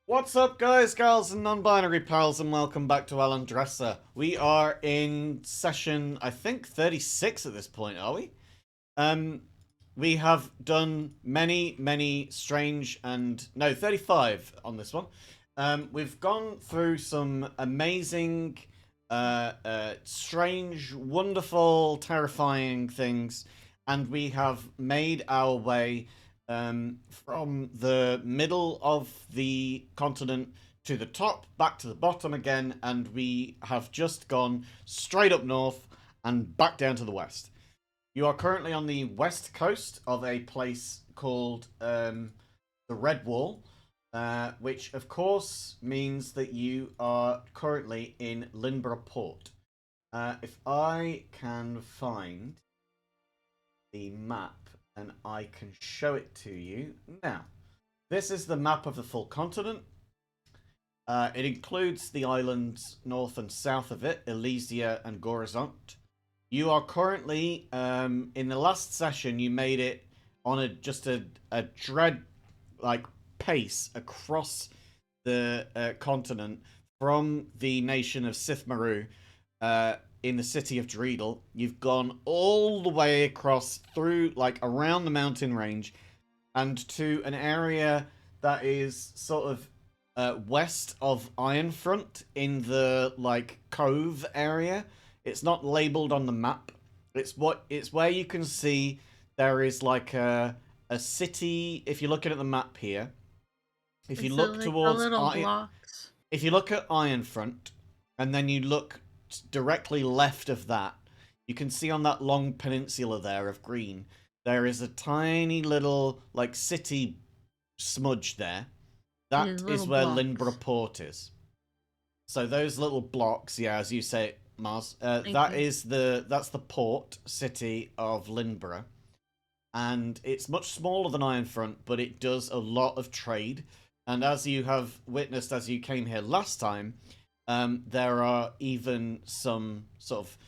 What's up, guys, gals, and non-binary pals, and welcome back to Alan Dresser. We are in session, I think, 36 at this point, are we? Um, we have done many strange and... No, 35 on this one. We've gone through some amazing, strange, wonderful, terrifying things, and we have made our way from the middle of the continent to the top, back to the bottom again, and we have just gone straight up north and back down to the west. You are currently on the west coast of a place called the Red Wall, which of course means that you are currently in Lynborough Port. If I can find the map and I can show it to you now. This is the map of the full continent. It includes the islands north and south of it, Elysia and Gouda. You are currently, in the last session, you made it on a dread like pace across the continent from the nation of Sithmaru in the city of Dreedle. You've gone all the way across through, like, around the mountain range and to an area that is sort of west of Ironfront in the, like, cove area. It's not labeled on the map. It's where you can see there is like a city. If you're looking at the map here, if you Is it look like the towards little blocks? if you look at Ironfront, and then you look directly left of that, you can see on that long peninsula there of green, there is a tiny little like city smudge there. These That is little where blocks. Lynborough Port is. So those little blocks, yeah, as you say, Mars, Thank you. that's the port city of Lynborough, and it's much smaller than Ironfront, but it does a lot of trade. And as you have witnessed as you came here last time, there are even some sort of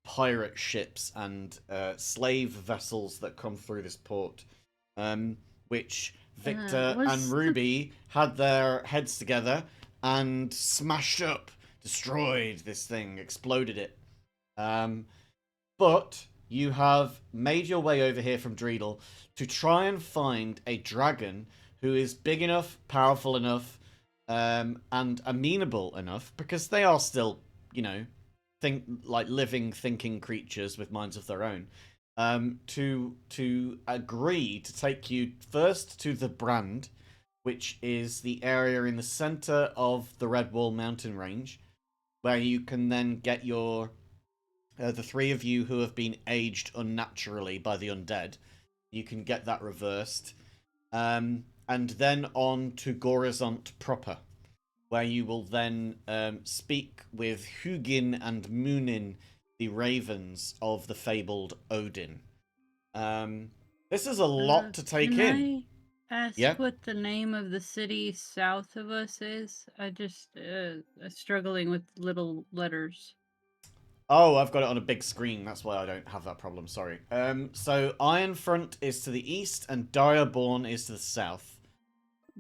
pirate ships and slave vessels that come through this port, which Victor and Was the Ruby had their heads together and smashed up, destroyed this thing, exploded it. But you have made your way over here from Dreedle to try and find a dragon who is big enough, powerful enough, and amenable enough, because they are still, think like living, thinking creatures with minds of their own. To agree to take you first to the Brand, which is the area in the center of the Red Wall mountain range, where you can then get your the three of you who have been aged unnaturally by the undead. You can get that reversed. And then on to Gorizont proper, where you will then speak with Hugin and Munin, the ravens of the fabled Odin. This is a lot to take can in. I ask Yeah? what the name of the city south of us is? I just struggling with little letters. Oh, I've got it on a big screen. That's why I don't have that problem. Sorry. So Ironfront is to the east, and Direborn is to the south.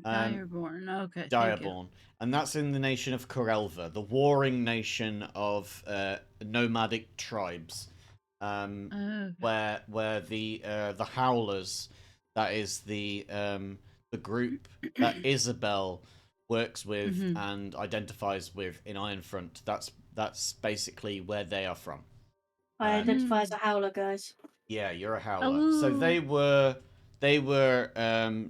Um, Direborn. Okay, thank you. Direborn, and that's in the nation of Corelva, the warring nation of nomadic tribes, Okay. where the Howlers, that is the group that Isabel works with Mm-hmm. and identifies with in Ironfront. That's basically where they are from. I identify as a howler, guys. Yeah, you're a Howler. So Oh. they were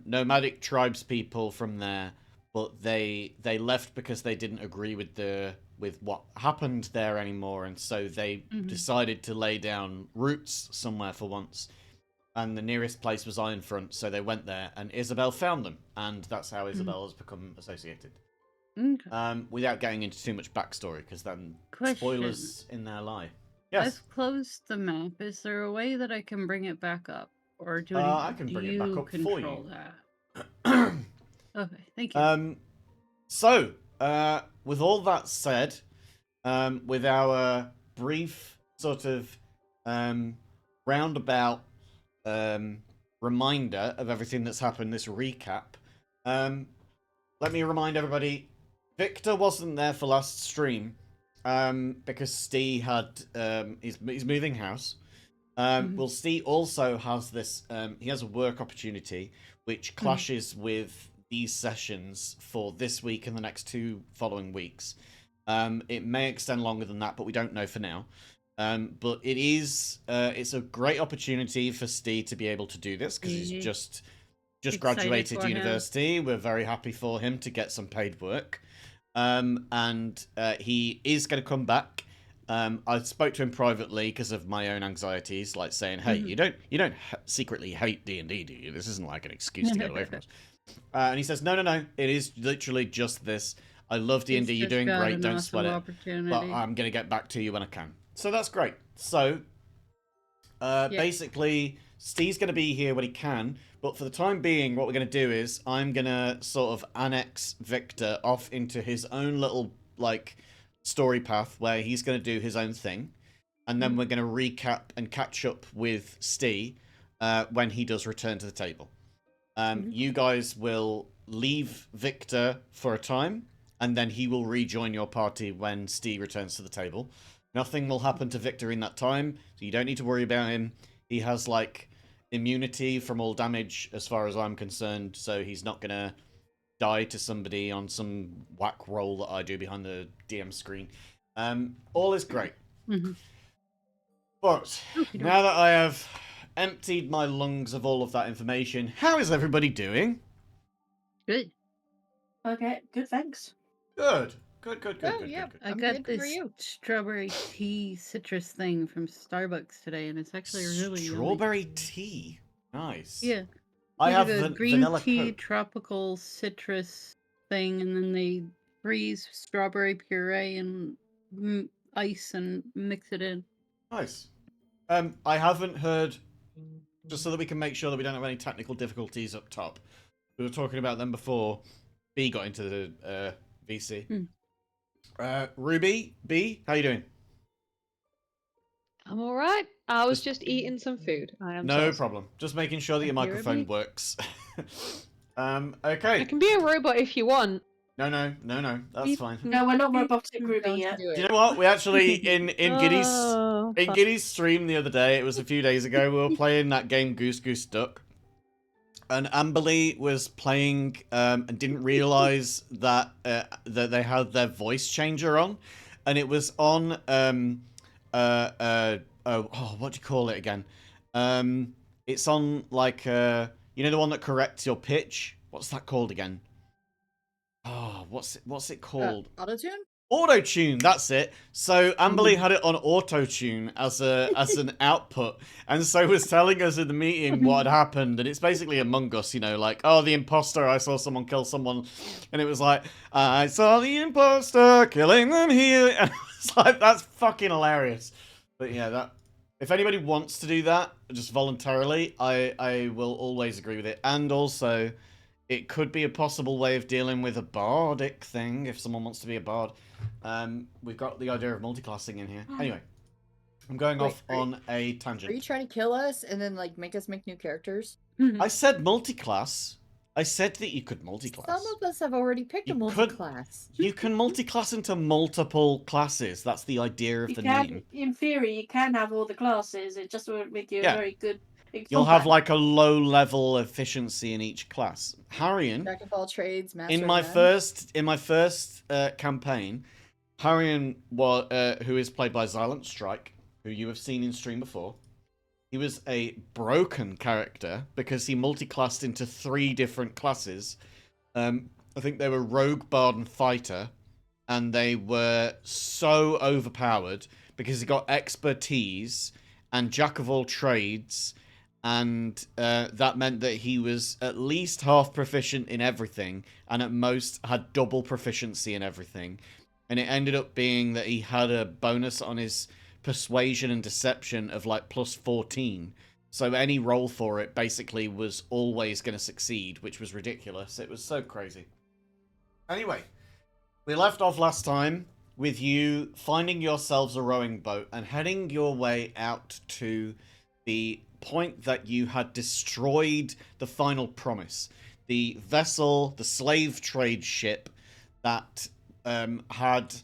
nomadic tribes people from there, but they left because they didn't agree with what happened there anymore, and so they decided to lay down roots somewhere for once. And the nearest place was Ironfront, so they went there, and Isabel found them, and that's how Isabel has become associated. Okay. Without getting into too much backstory, because then Question. spoilers in there lie. Yes. I've closed the map. Is there a way that I can bring it back up? Or I can do bring it back you up for you. control that? Okay, thank you. So, with all that said, with our brief sort of roundabout reminder of everything that's happened, this recap, let me remind everybody, Victor wasn't there for last stream because Steve had he's moving house. Well, Steve also has this. He has a work opportunity which clashes with these sessions for this week and the next 2 following weeks. It may extend longer than that, but we don't know for now. But it is it's a great opportunity for Steve to be able to do this because he's just Excited graduated for him. university. We're very happy for him to get some paid work. And he is going to come back. I spoke to him privately because of my own anxieties, like saying, "Hey, you don't secretly hate D&D, do you? This isn't like an excuse to get away from us." And he says, "No, it is literally just this. I love D&D. He's You're just doing got great. an Don't awesome sweat it. opportunity. But I'm going to get back to you when I can." So that's great. So basically, Steve's going to be here when he can. But for the time being, what we're going to do is I'm going to sort of annex Victor off into his own little, like, story path where he's going to do his own thing. And then we're going to recap and catch up with Steve when he does return to the table. You guys will leave Victor for a time, and then he will rejoin your party when Steve returns to the table. Nothing will happen to Victor in that time, so you don't need to worry about him. He has, like, immunity from all damage as far as I'm concerned, so he's not gonna die to somebody on some whack roll that I do behind the DM screen. All is great. But now that I have emptied my lungs of all of that information, how is everybody doing? Good. Okay, good, thanks. Good. I got this strawberry tea citrus thing from Starbucks today, and it's actually really Strawberry yummy. tea. Nice. Yeah. I They have did a green vanilla tea Coke. tropical citrus thing, and then they freeze strawberry puree and ice and mix it in. Nice. I haven't heard, just so that we can make sure that we don't have any technical difficulties up top. We were talking about them before B got into the VC. Ruby, B, how you doing? I'm all right. I was just eating some food. I am No toast. problem. Just making sure that your Thank you, microphone Ruby. works. Okay. I can be a robot if you want. No. That's fine. No, we're not robotic Ruby Don't yet. do Do you it. know what? We actually in Giddy's Oh, in fuck. Giddy's stream the other day. It was a few days ago. We were playing that game Goose Goose Duck, and Amberly was playing and didn't realize that that they had their voice changer on, and it was on what do you call it again? It's on like you know, the one that corrects your pitch. What's that called again? Oh, what's it called? Autotune? Auto-tune, that's it. So Amberly had it on auto-tune as an output, and so was telling us in the meeting what had happened. And it's basically Among Us, you know, like, oh, the imposter, I saw someone kill someone, and it was like, I saw the imposter killing them here, and it's like, that's fucking hilarious. But yeah, that, if anybody wants to do that just voluntarily, I will always agree with it. And also, it could be a possible way of dealing with a bardic thing if someone wants to be a bard. We've got the idea of multiclassing in here. Anyway, I'm going off on a Are you tangent. trying to kill us and then like make us make new characters? I said multiclass. I said that you could multiclass. Some of us have already picked a You could- multi-class. You can multiclass into multiple classes. That's the idea of You the can, name. in theory, you can have all the classes. It just won't make you Yeah. very good. in You'll have combat. like a low level efficiency in each class. Harrion, Jack of all trades, master in of my none. first campaign, Harrion, who is played by Silent Strike, who you have seen in stream before, he was a broken character because he multiclassed into 3 different classes. I think they were Rogue, Bard, and Fighter, and they were so overpowered because he got expertise and Jack of all trades, and that meant that he was at least half proficient in everything, and at most had double proficiency in everything. And it ended up being that he had a bonus on his persuasion and deception of like plus 14. So any roll for it basically was always going to succeed, which was ridiculous. It was so crazy. Anyway, we left off last time with you finding yourselves a rowing boat and heading your way out to the point that you had destroyed the final promise. the vessel, the slave trade ship that had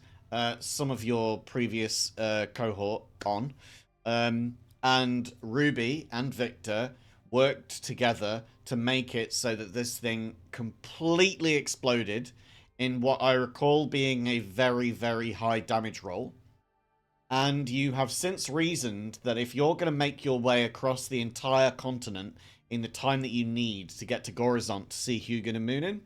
some of your previous cohort on, and Ruby and Victor worked together to make it so that this thing completely exploded in what I recall being a very, very high damage roll. And you have since reasoned that if you're going to make your way across the entire continent in the time that you need to get to Gorizont to see Hugin and Moonin,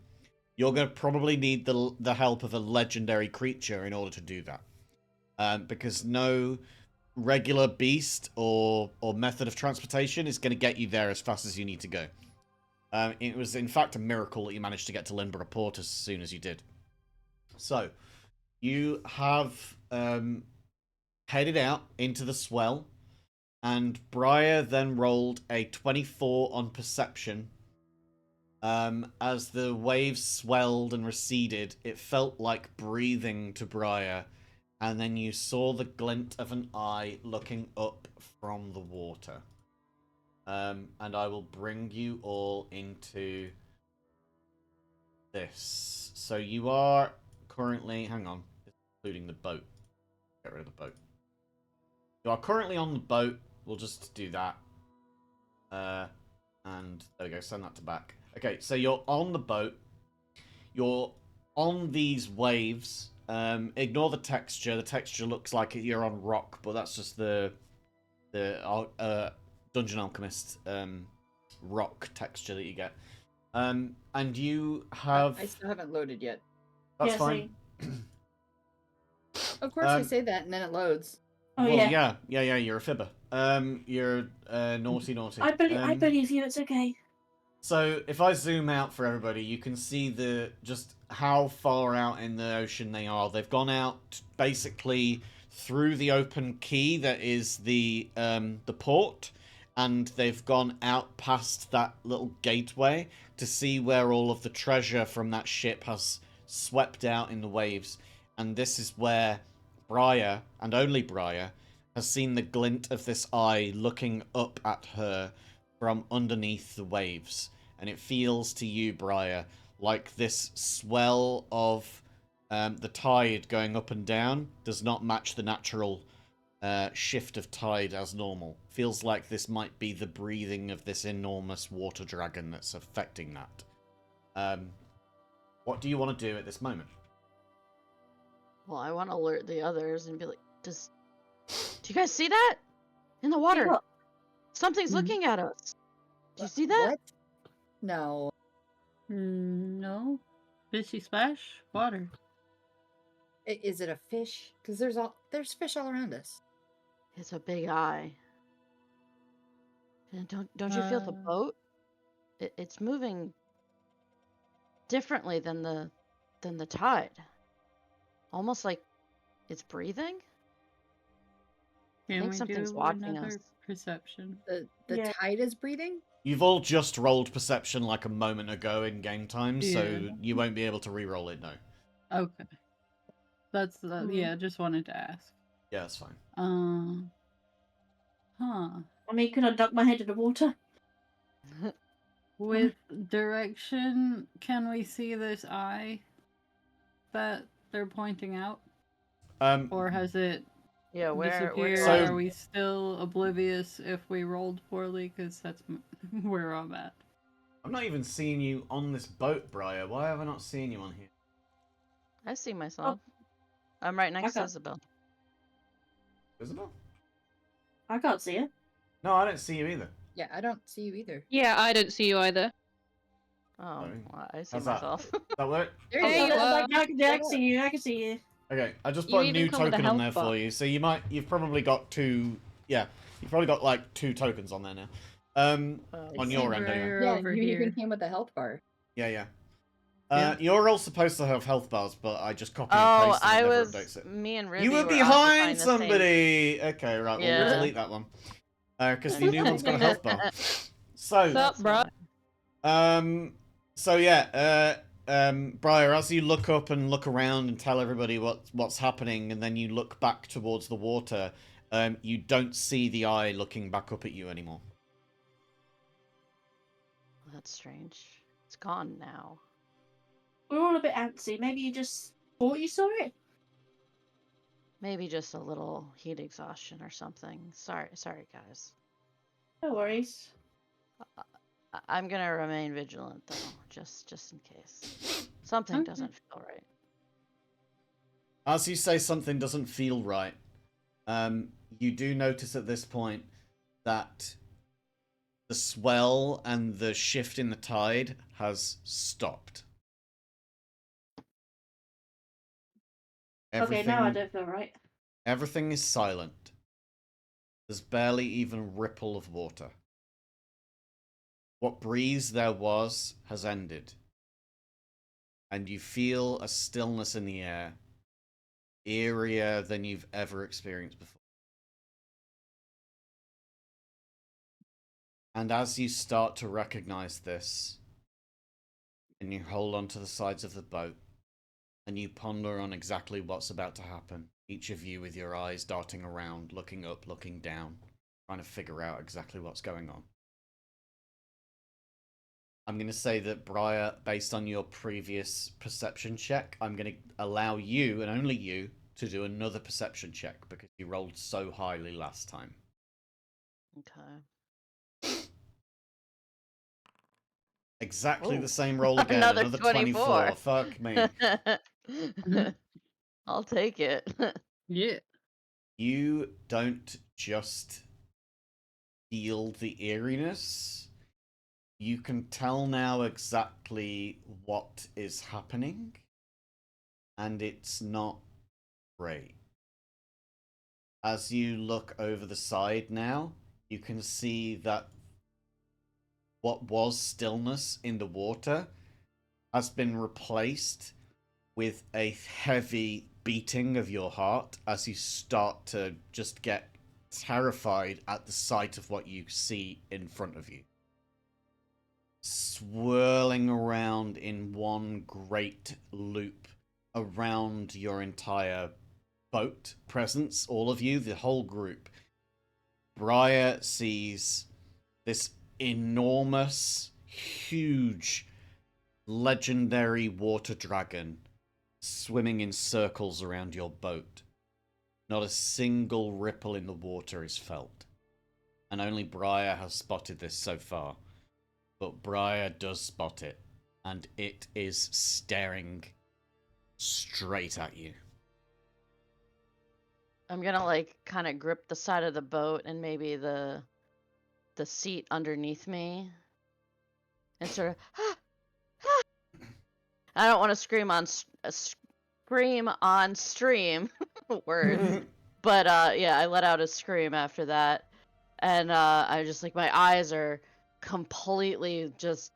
you're going to probably need the help of a legendary creature in order to do that. Because no regular beast or method of transportation is going to get you there as fast as you need to go. It was, in fact, a miracle that you managed to get to Linborough Port as soon as you did. So, you have headed out into the swell, and Briar then rolled a 24 on perception. As the waves swelled and receded, it felt like breathing to Briar, and then you saw the glint of an eye looking up from the water. And I will bring you all into this. So you are currently... Hang on. Including the boat. Get rid of the boat. You are currently on the boat. We'll just do that. And there we go. Send that to back. Okay, so you're on the boat. You're on these waves. Ignore the texture. The texture looks like you're on rock, but that's just the Dungeon Alchemist rock texture that you get. And you have... I still haven't loaded yet. That's Yeah, fine. Of course, I say that and then it loads. Oh, well, yeah. yeah, you're a fibber. You're naughty. I believe you. It's okay. So if I zoom out for everybody, you can see just how far out in the ocean they are. They've gone out basically through the open quay that is the port, and they've gone out past that little gateway to see where all of the treasure from that ship has swept out in the waves. And this is where Briar, and only Briar, has seen the glint of this eye looking up at her from underneath the waves. And it feels to you, Briar, like this swell of the tide going up and down does not match the natural shift of tide as normal. Feels like this might be the breathing of this enormous water dragon that's affecting that. What do you want to do at this moment? Well, I want to alert the others and be like, do you guys see that? In the water. What? Something's looking at us. Do you see that? What? No. No. Fishy splash? Water. Is it a fish? Because there's fish all around us. It's a big eye. And don't you feel the boat? It's moving differently than the tide. Almost like it's breathing. Can think we something's do watching another us. perception? The Yeah. tide is breathing? You've all just rolled perception like a moment ago in game time, so Yeah. you won't be able to re-roll it, no. Okay. That's yeah, just wanted to ask. Yeah, that's fine. Huh. I mean, could I duck my head in the water? With direction, can we see this eye that they're pointing out? Or has it Yeah, where disappeared? So- Are we still oblivious if we rolled poorly? Because that's where I'm at. I'm not even seeing you on this boat, Briar. Why have I not seen you on here? I see myself. I'm right next to Okay. Isabel. Isabel? I can't see it. No, I don't see you either. Yeah, I don't see you either. Yeah, I don't see you either. Oh, Sorry. well, I see How's that? myself. Does that work? There Hey, you go. you I can see you. I can see you. Okay, I just You put a even new come with a token on health there for bar. you. So you've probably got two... Yeah, you've probably got like 2 tokens on there now. On I your see end, anyway. Briar Yeah, over you here. even came with the health bar. Yeah. Yeah. You're all supposed to have health bars, but I just copy and Oh, paste it I and never was. updates it. Me and Ruby You were occupying behind the same- somebody! Okay, right, well, Yeah. we'll delete that one. Because the new one's got a health bar. So, What's up, bro? So yeah, Briar, as you look up and look around and tell everybody what's happening, and then you look back towards the water, you don't see the eye looking back up at you anymore. That's strange. it's gone now. We're all a bit antsy. Maybe you just thought you saw it? Maybe just a little heat exhaustion or something. Sorry, guys. No worries. I'm gonna remain vigilant though, just in case something Okay. doesn't feel right. As you say something doesn't feel right, you do notice at this point that the swell and the shift in the tide has stopped. Okay, now I don't feel right. Everything is silent. There's barely even a ripple of water. What breeze there was has ended. And you feel a stillness in the air, eerier than you've ever experienced before. And as you start to recognize this, and you hold onto the sides of the boat, and you ponder on exactly what's about to happen, each of you with your eyes darting around, looking up, looking down, trying to figure out exactly what's going on. I'm going to say that, Briar, based on your previous perception check, I'm going to allow you, and only you, to do another perception check, because you rolled so highly last time. Okay. Exactly Ooh. the same roll again. Another 24. 24. Fuck me. I'll take it. Yeah. You don't just feel the eeriness. You can tell now exactly what is happening. And it's not great. As you look over the side now, you can see that what was stillness in the water has been replaced with a heavy beating of your heart as you start to just get terrified at the sight of what you see in front of you. Swirling around in one great loop around your entire boat presence, all of you, the whole group. Briar sees this enormous, huge, legendary water dragon swimming in circles around your boat. Not a single ripple in the water is felt. And only Briar has spotted this so far. But Briar does spot it. And it is staring straight at you. I'm gonna like kind of grip the side of the boat and maybe the seat underneath me and sort of I don't want to scream on stream word. But yeah, I let out a scream after that. And I just like my eyes are completely just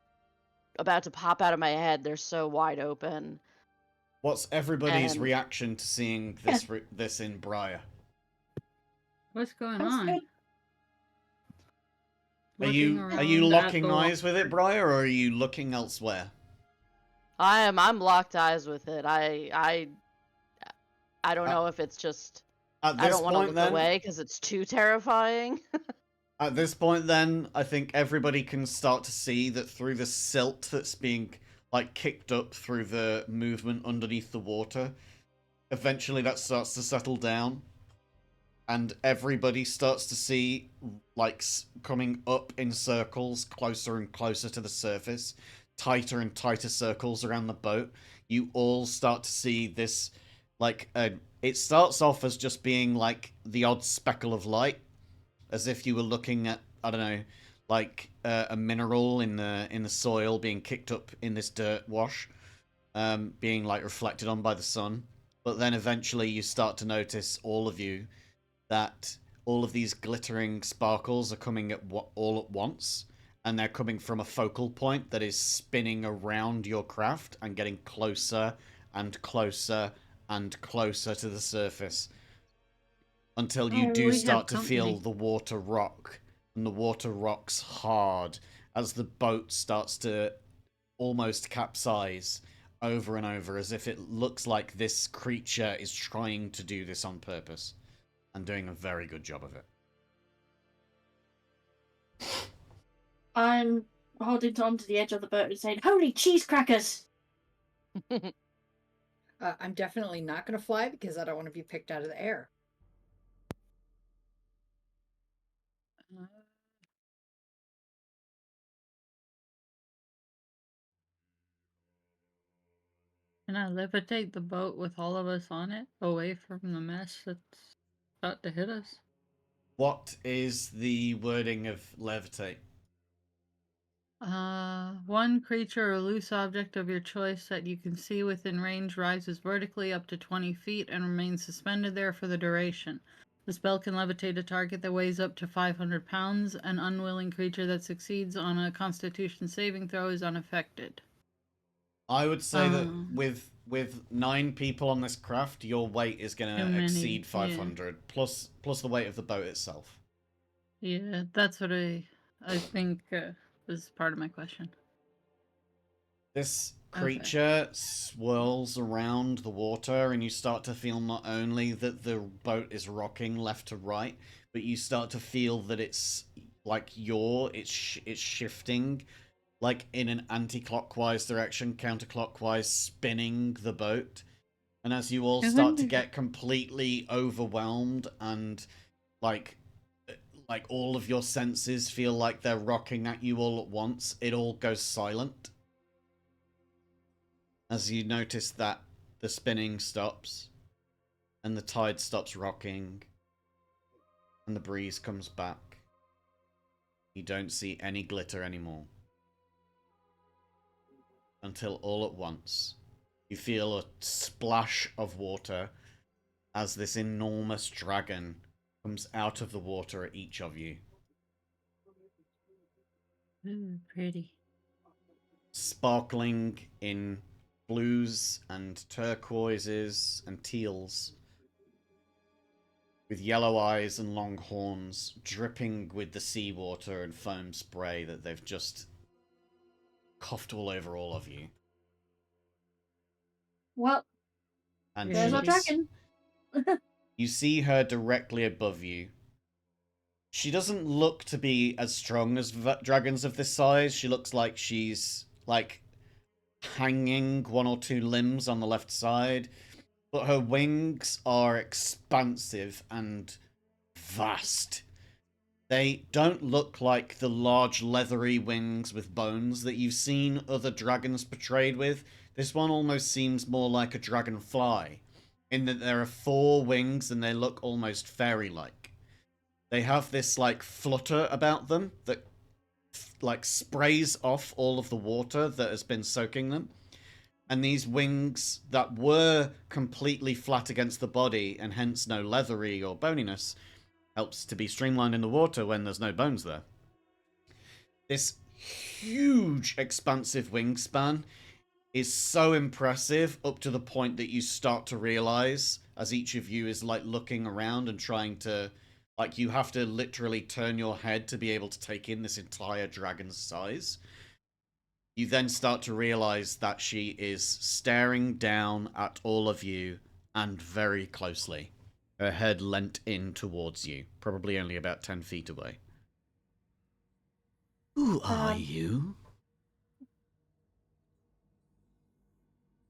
about to pop out of my head. They're so wide open. What's everybody's And- reaction to seeing this in Briar? What's going That's on? good. Are Looking you around at locking the eyes with it, Briar, or are you looking elsewhere? I'm locked eyes with it. I don't know if it's just At I this don't want to point, look then, away because it's too terrifying. at this point, then, I think everybody can start to see that through the silt that's being like kicked up through the movement underneath the water, eventually that starts to settle down, and everybody starts to see like coming up in circles, closer and closer to the surface, tighter and tighter circles around the boat. You all start to see this, like, it starts off as just being like the odd speckle of light, as if you were looking at, I don't know, like a mineral in the soil being kicked up in this dirt wash, being like reflected on by the sun. But then eventually you start to notice, all of you, that all of these glittering sparkles are coming at all at once, and they're coming from a focal point that is spinning around your craft and getting closer and closer and closer to the surface, until you Oh, do we have start to feel company. the water rock, and the water rocks hard as the boat starts to almost capsize over and over, as if it looks like this creature is trying to do this on purpose and doing a very good job of it. I'm holding onto the edge of the boat and saying, "Holy cheese crackers!" I'm definitely not going to fly because I don't want to be picked out of the air. Can I levitate the boat with all of us on it away from the mess that's about to hit us? What is the wording of levitate? One creature or loose object of your choice that you can see within range rises vertically up to 20 feet and remains suspended there for the duration. The spell can levitate a target that weighs up to 500 pounds. An unwilling creature that succeeds on a Constitution saving throw is unaffected. I would say that Um, with 9 people on this craft, your weight is going Too to many, exceed yeah. 500 plus the weight of the boat itself. Yeah, that's what I think was part of my question. This Okay. creature swirls around the water, and you start to feel not only that the boat is rocking left to right, but you start to feel that it's like it's shifting, like in an anti-clockwise direction, counterclockwise, spinning the boat. And as you all I start to wonder- get completely overwhelmed and like all of your senses feel like they're rocking at you all at once, it all goes silent. As you notice that the spinning stops and the tide stops rocking and the breeze comes back. You don't see any glitter anymore. Until all at once, you feel a splash of water as this enormous dragon comes out of the water at each of you. Ooh, pretty. Sparkling in blues and turquoises and teals, with yellow eyes and long horns, dripping with the seawater and foam spray that they've just coughed all over all of you. Well, And there's our Yes. dragon. you see her directly above you. She doesn't look to be as strong as dragons of this size. She looks like she's like hanging 1 or 2 limbs on the left side, but her wings are expansive and vast. They don't look like the large leathery wings with bones that you've seen other dragons portrayed with. This one almost seems more like a dragonfly, in that there are 4 wings and they look almost fairy-like. They have this like flutter about them that like sprays off all of the water that has been soaking them. And these wings that were completely flat against the body and hence no leathery or boniness helps to be streamlined in the water when there's no bones there. This huge expansive wingspan is so impressive up to the point that you start to realize, as each of you is like looking around and trying to, like, you have to literally turn your head to be able to take in this entire dragon's size. You then start to realize that she is staring down at all of you and very closely. Her head leant in towards you, probably only about 10 feet away. Who are you?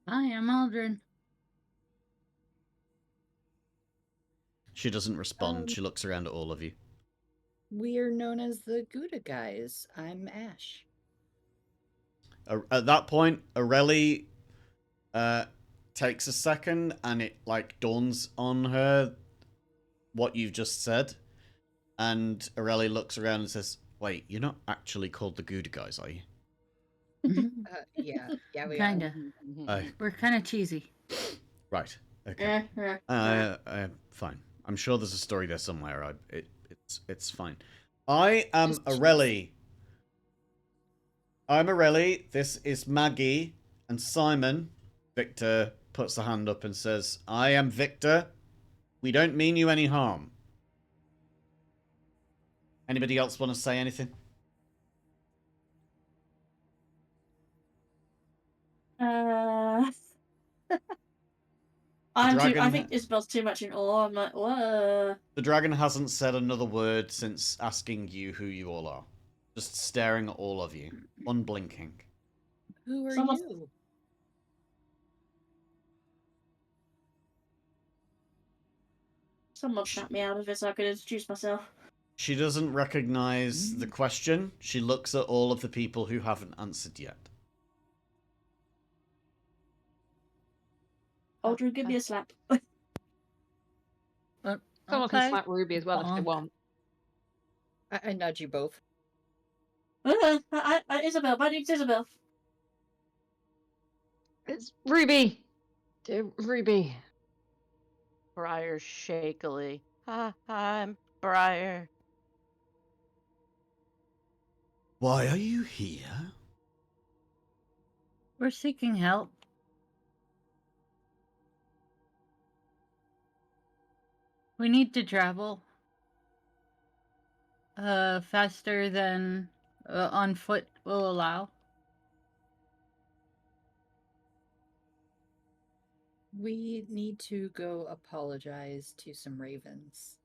Hi, I'm Aldrin. She doesn't respond. She looks around at all of you. We are known as the Gouda guys. I'm Ash. At that point, Aurelie takes a second and it like dawns on her what you've just said. And Aurelie looks around and says, "Wait, you're not actually called the Gouda guys, are you?" Yeah, we Kinda. Oh, We're kind of cheesy. right. Okay. Fine. I'm sure there's a story there somewhere. It's fine. I am Just Aurelie. I'm Aurelie. This is Maggie and Simon. Victor puts a hand up and says, "I am Victor. We don't mean you any harm." Anybody else want to say anything? I think Isabel's too much in awe. I'm like, whoa. The dragon hasn't said another word since asking you who you all are. just staring at all of you, unblinking. Who are Someone- you? Someone snapped me out of it so I could introduce myself. She doesn't recognize the question. She looks at all of the people who haven't answered yet. Aldrin, give me a slap. Someone can Okay. slap Ruby as well if they Bonk. want. I nudge you both. Isabel, my name's Isabel. It's Ruby! Dear Ruby. Briar shakily. Ha, I'm Briar. Why are you here? We're seeking help. We need to travel. Faster than on foot will allow. We need to go apologize to some ravens.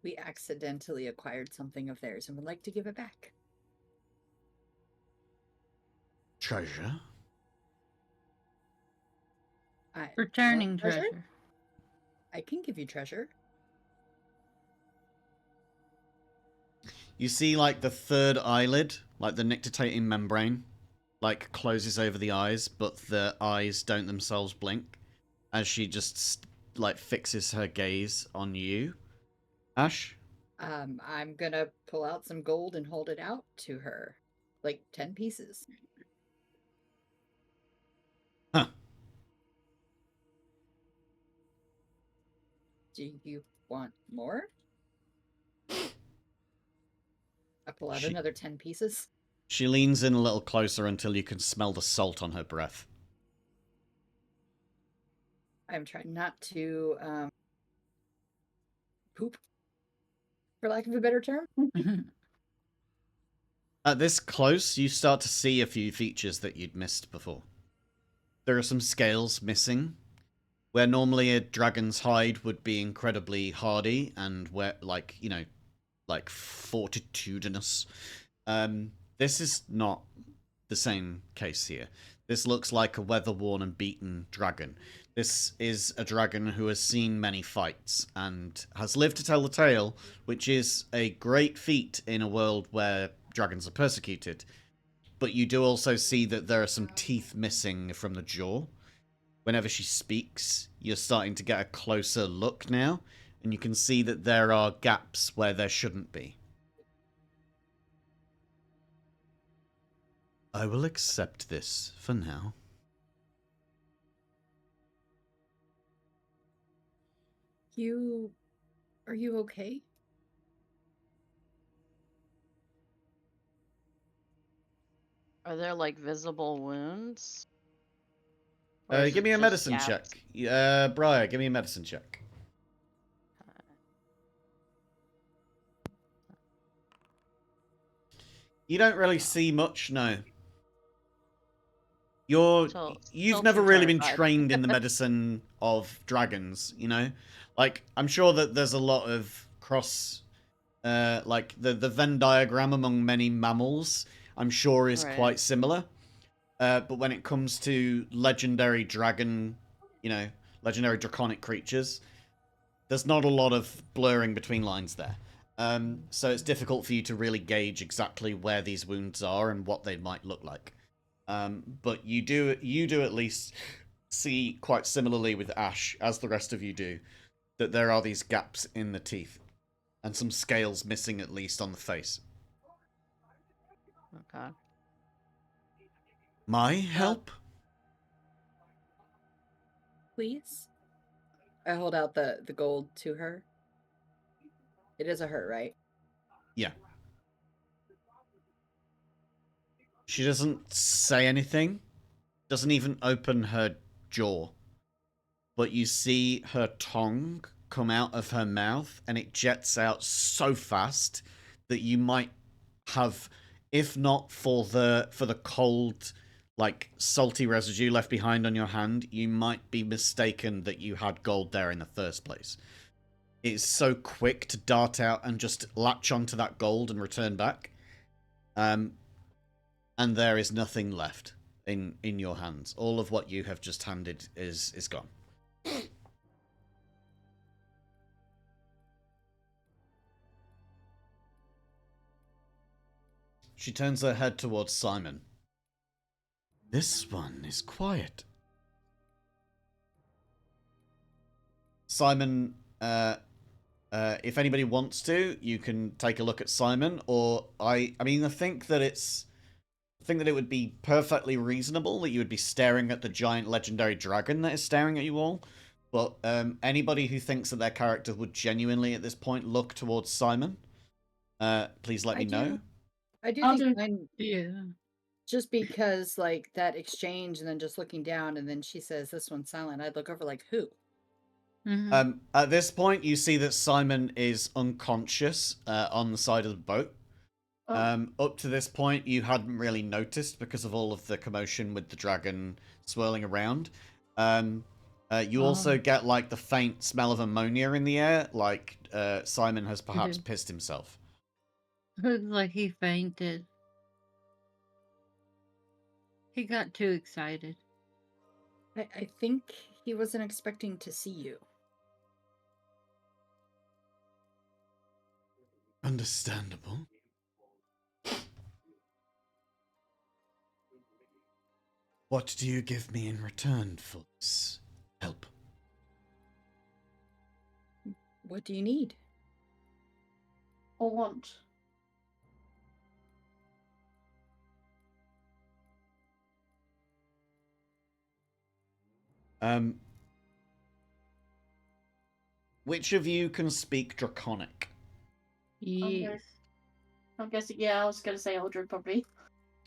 We accidentally acquired something of theirs and would like to give it back. Treasure? Returning Want treasure. I can give you treasure. You see, like, the third eyelid, like the nictitating membrane, like, closes over the eyes, but the eyes don't themselves blink, as she just, like, fixes her gaze on you. Ash? I'm gonna pull out some gold and hold it out to her. Like 10 pieces. Huh. Do you want more? I pull out She- another 10 pieces. She leans in a little closer until you can smell the salt on her breath. I'm trying not to poop, for lack of a better term. At this close, you start to see a few features that you'd missed before. There are some scales missing. Where normally a dragon's hide would be incredibly hardy and where, like, you know, like fortitudinous. This is not the same case here. This looks like a weather-worn and beaten dragon. This is a dragon who has seen many fights and has lived to tell the tale, which is a great feat in a world where dragons are persecuted. But you do also see that there are some teeth missing from the jaw. Whenever she speaks, you're starting to get a closer look now, and you can see that there are gaps where there shouldn't be. I will accept this for now. Are you okay? Are there like visible wounds? Or is Give it me a just medicine gaps? check. Briar, give me a medicine check. You don't really see much, no. You've Still never too really been terrified. trained in the medicine of dragons, you know? Like, I'm sure that there's a lot of cross, like, the Venn diagram among many mammals, I'm sure is Right. quite similar. But when it comes to legendary dragon, you know, legendary draconic creatures, there's not a lot of blurring between lines there. So it's difficult for you to really gauge exactly where these wounds are and what they might look like. But you do at least see quite similarly with Ash, as the rest of you do, that there are these gaps in the teeth and some scales missing at least on the face. Okay. My help? Please? I hold out the gold to her. It is a her, right? Yeah. She doesn't say anything, doesn't even open her jaw. But you see her tongue come out of her mouth, and it jets out so fast that you might have, if not for the cold, like, salty residue left behind on your hand, you might be mistaken that you had gold there in the first place. is so quick to dart out and just latch onto that gold and return back. And there is nothing left in your hands. All of what you have just handed is gone. She turns her head towards Simon. This one is quiet. Simon, if anybody wants to, you can take a look at Simon, or I think that it would be perfectly reasonable that you would be staring at the giant legendary dragon that is staring at you all. But anybody who thinks that their character would genuinely at this point look towards Simon, please let me know. I do I'll think do- mine, Yeah. just because like that exchange and then just looking down and then she says this one's silent, I'd look over like who? Mhm. At this point, you see that Simon is unconscious on the side of the boat. Oh, Up to this point, you hadn't really noticed because of all of the commotion with the dragon swirling around. You also Oh. get like the faint smell of ammonia in the air, like Simon has perhaps Mhm. pissed himself. It's like he fainted. He got too excited. I think he wasn't expecting to see you. Understandable. What do you give me in return for this help? What do you need? or want. Which of you can speak Draconic? Yes. I'm guessing, yeah, I was going to say Aldrin probably.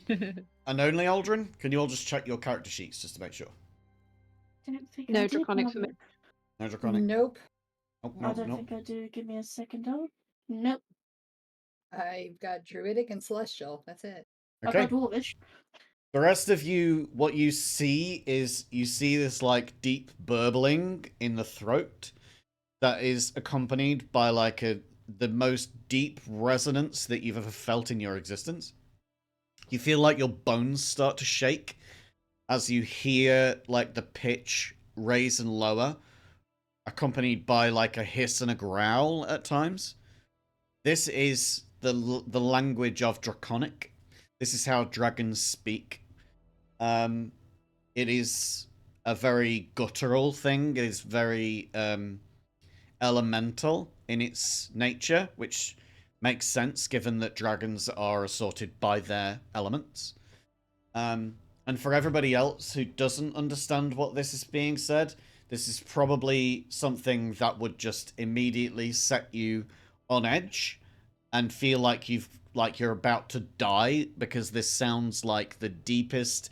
And only Aldrin? Can you all just check your character sheets just to make sure? Don't think No I did, Draconic for me. Margaret. No Draconic? Nope. Oh, I no, don't no. think I do. Give me a second. Oh, nope. I've got Druidic and Celestial. That's it. I've Okay. got Dwarvish. The rest of you, what you see is you see this like deep burbling in the throat that is accompanied by like the most deep resonance that you've ever felt in your existence. You feel like your bones start to shake as you hear like the pitch raise and lower, accompanied by like a hiss and a growl at times. This is the language of Draconic. This is how dragons speak. It is a very guttural thing. It is very elemental in its nature, which makes sense given that dragons are assorted by their elements. And for everybody else who doesn't understand what this is being said, this is probably something that would just immediately set you on edge and feel like you're about to die, because this sounds like the deepest,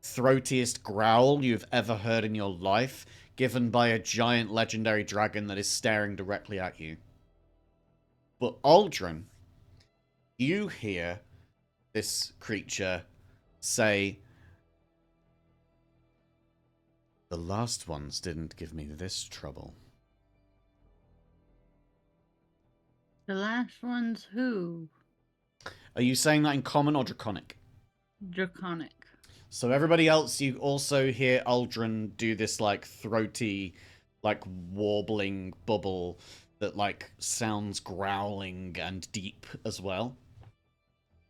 throatiest growl you've ever heard in your life, given by a giant legendary dragon that is staring directly at you. But Aldrin, you hear this creature say, "The last ones didn't give me this trouble." The last one's who? Are you saying that in common or Draconic? Draconic. So everybody else, you also hear Aldrin do this like throaty, like warbling bubble that like sounds growling and deep as well.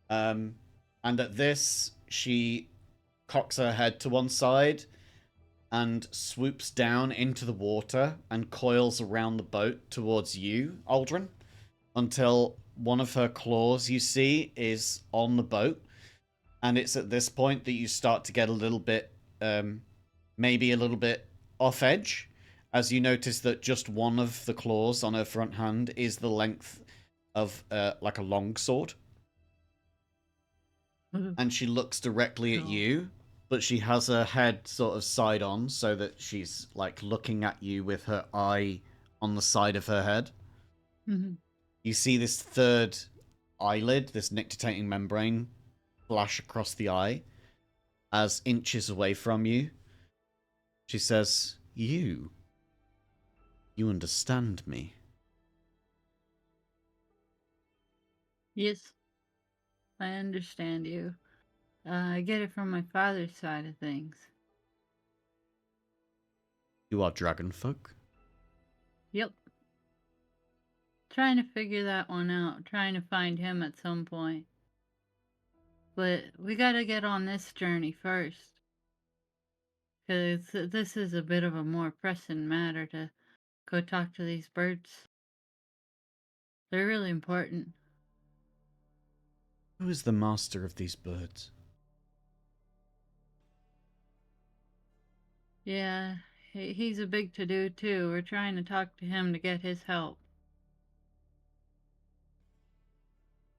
And at this, she cocks her head to one side and swoops down into the water and coils around the boat towards you, Aldrin, until one of her claws you see is on the boat. And it's at this point that you start to get a little bit, maybe a little bit off edge, as you notice that just one of the claws on her front hand is the length of like a long sword. And she looks directly at Oh. you, but she has her head sort of side on so that she's like looking at you with her eye on the side of her head. Mhm. You see this third eyelid, this nictitating membrane, flash across the eye as inches away from you. She says, You understand me. Yes, I understand you. I get it from my father's side of things. You are dragon folk? Yep. Trying to figure that one out. Trying to find him at some point. But we gotta get on this journey first. Because this is a bit of a more pressing matter to go talk to these birds. They're really important. Who is the master of these birds? Yeah, he's a big to-do too. We're trying to talk to him to get his help.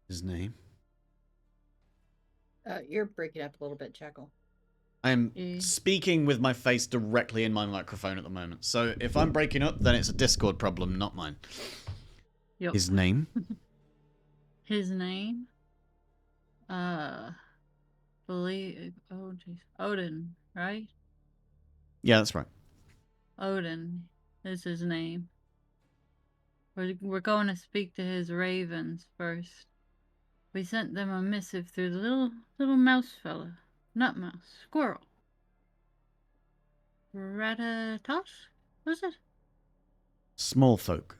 His name? You're breaking up a little bit, Jackal. I'm Yeah. speaking with my face directly in my microphone at the moment. So if I'm breaking up, then it's a Discord problem, not mine. Yep. His name? His name? Believe. Oh, jeez. Odin, right? Yeah, that's right. Odin is his name. We're going to speak to his ravens first. We sent them a missive through the little mouse fella. Not mouse. Squirrel. Ratatosh? Was it? Small folk.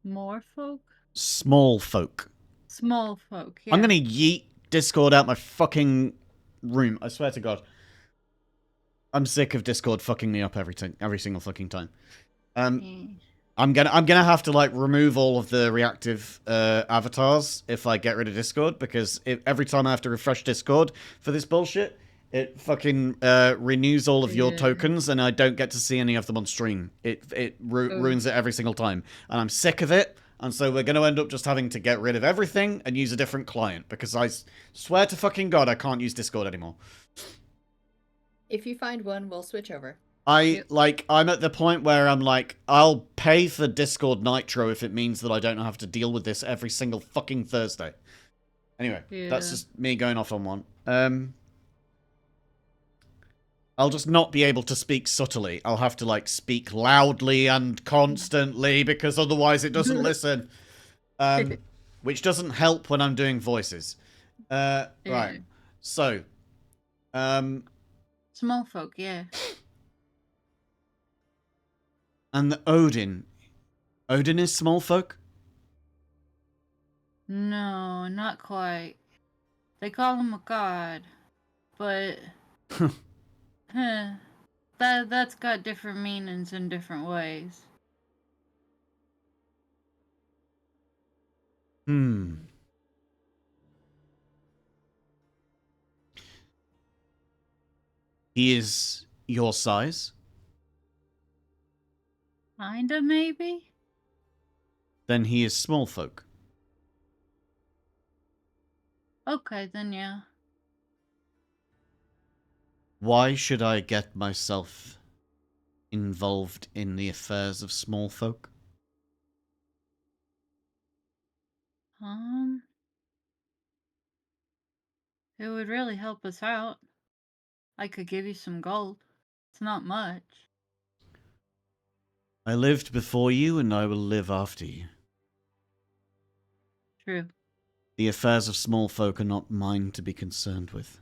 More folk? Small folk. Small folk, yeah. I'm gonna yeet Discord out my fucking room. I swear to God. I'm sick of Discord fucking me up every single fucking time. Yeah. I'm gonna have to like remove all of the reactive avatars if I get rid of Discord, because every time I have to refresh Discord for this bullshit, it fucking renews all of your Yeah. tokens, and I don't get to see any of them on stream. It ruins it every single time, and I'm sick of it. And so we're gonna end up just having to get rid of everything and use a different client, because I swear to fucking God I can't use Discord anymore. If you find one, we'll switch over. I'm at the point where I'm like, I'll pay for Discord Nitro if it means that I don't have to deal with this every single fucking Thursday. Anyway, that's Yeah. just me going off on one. I'll just not be able to speak subtly. I'll have to like speak loudly and constantly, because otherwise it doesn't listen. Which doesn't help when I'm doing voices. Right. Yeah. So, Small folk, yeah. and the Odin is small folk? No, not quite. They call him a god, but that's got different meanings in different ways. He is your size? Kinda, maybe? Then he is small folk. Okay, then yeah. Why should I get myself involved in the affairs of small folk? It would really help us out. I could give you some gold. It's not much. I lived before you, and I will live after you. True. The affairs of small folk are not mine to be concerned with.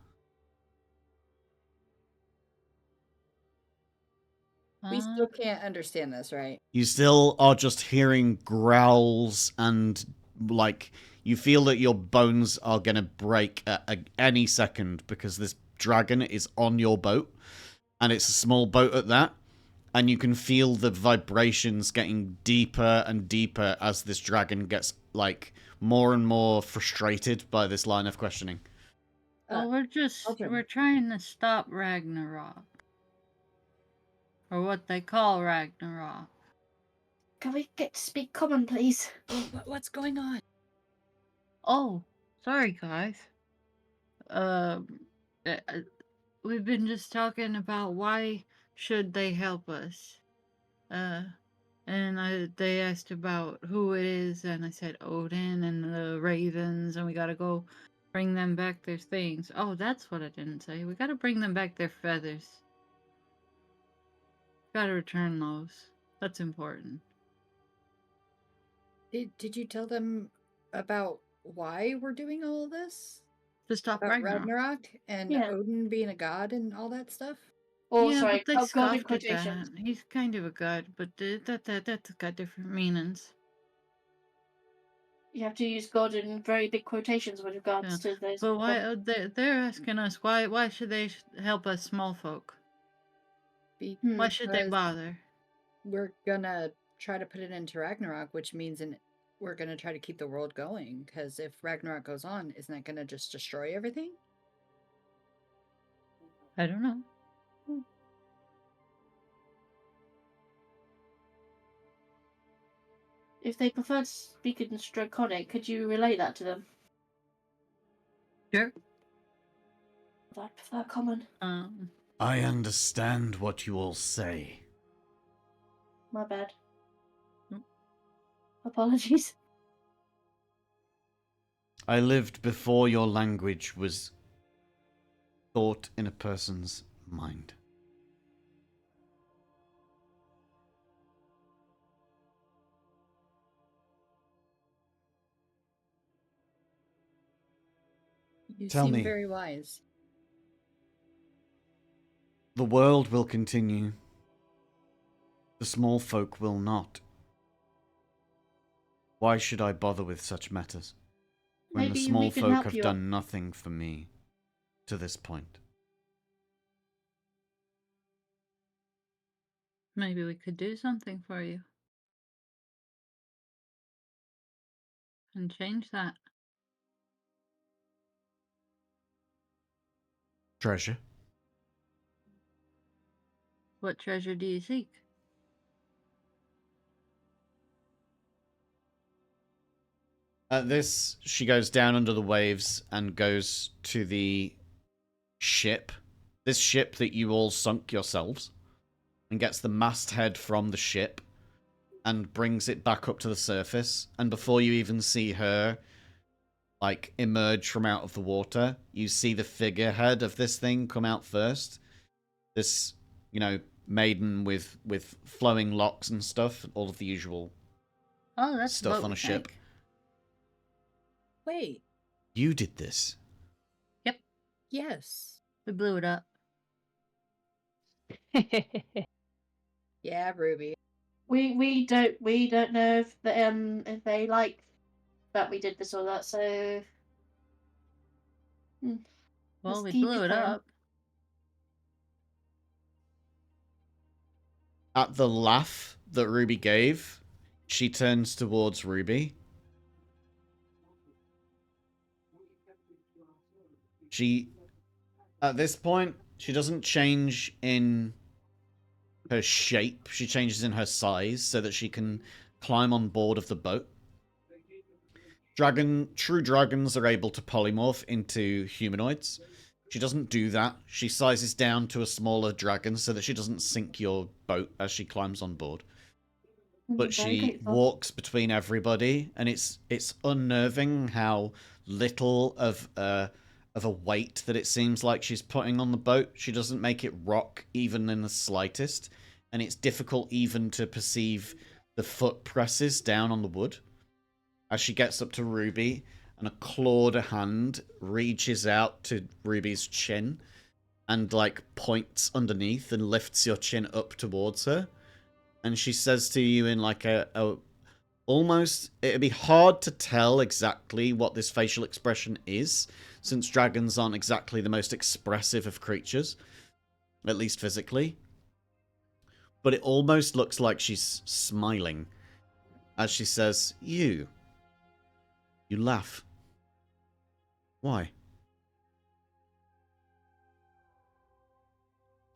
We still can't understand this, right? You still are just hearing growls, and like you feel that your bones are gonna break at any second, because this dragon is on your boat, and it's a small boat at that, and you can feel the vibrations getting deeper and deeper as this dragon gets like more and more frustrated by this line of questioning. Well, we're trying to stop Ragnarok. Or what they call Ragnarok. Can we get to speak common, please? What's going on? Oh, sorry, guys. We've been just talking about why should they help us. And they asked about who it is, and I said Odin and the ravens, and we gotta go bring them back their things. Oh, that's what I didn't say. We gotta bring them back their feathers. Gotta return those. That's important. Did you tell them about why we're doing all of this? To stop About Ragnarok. Ragnarok and Yeah. Odin being a god and all that stuff? Or Yeah, sorry, but they God in scoffed at that. quotations. He's kind of a god, but that's got different meanings. You have to use God in very big quotations with regards to those. But why they're asking us why should they help us small folk? Why should they Because bother? we're gonna try to put it into Ragnarok, which means we're gonna try to keep the world going. Because if Ragnarok goes on, isn't that gonna just destroy everything? I don't know. If they prefer to speak in Draconic, could you relay that to them? Sure. I prefer Common. I understand what you all say. My bad. Mm. Apologies. I lived before your language was thought in a person's mind. You Tell seem me. very wise. The world will continue. The small folk will not. Why should I bother with such matters when the Maybe small we can folk help have you. done nothing for me to this point? Maybe we could do something for you. And change that. Treasure? What treasure do you seek? At this, she goes down under the waves and goes to the ship. This ship that you all sunk yourselves. And gets the masthead from the ship. And brings it back up to the surface. And before you even see her, like, emerge from out of the water, you see the figurehead of this thing come out first. This, you know, maiden with flowing locks and stuff. All of the usual Oh, that's stuff what on we a ship. think. Wait, You did this. Yep. yes. We blew it up. Yeah, Ruby. We don't know if they like that we did this or that. So Well, let's we keep blew it clear. up. At the laugh that Ruby gave, she turns towards Ruby. She, at this point, she doesn't change in her shape. She changes in her size so that she can climb on board of the boat. True dragons are able to polymorph into humanoids. She doesn't do that. She sizes down to a smaller dragon so that she doesn't sink your boat as she climbs on board. But Very she grateful. walks between everybody, and it's unnerving how little of a weight that it seems like she's putting on the boat. She doesn't make it rock even in the slightest, and it's difficult even to perceive the foot presses down on the wood. As she gets up to Ruby, and a clawed hand reaches out to Ruby's chin and like points underneath and lifts your chin up towards her. And she says to you in like a almost, it'd be hard to tell exactly what this facial expression is, since dragons aren't exactly the most expressive of creatures, at least physically. But it almost looks like she's smiling as she says, You laugh. Why?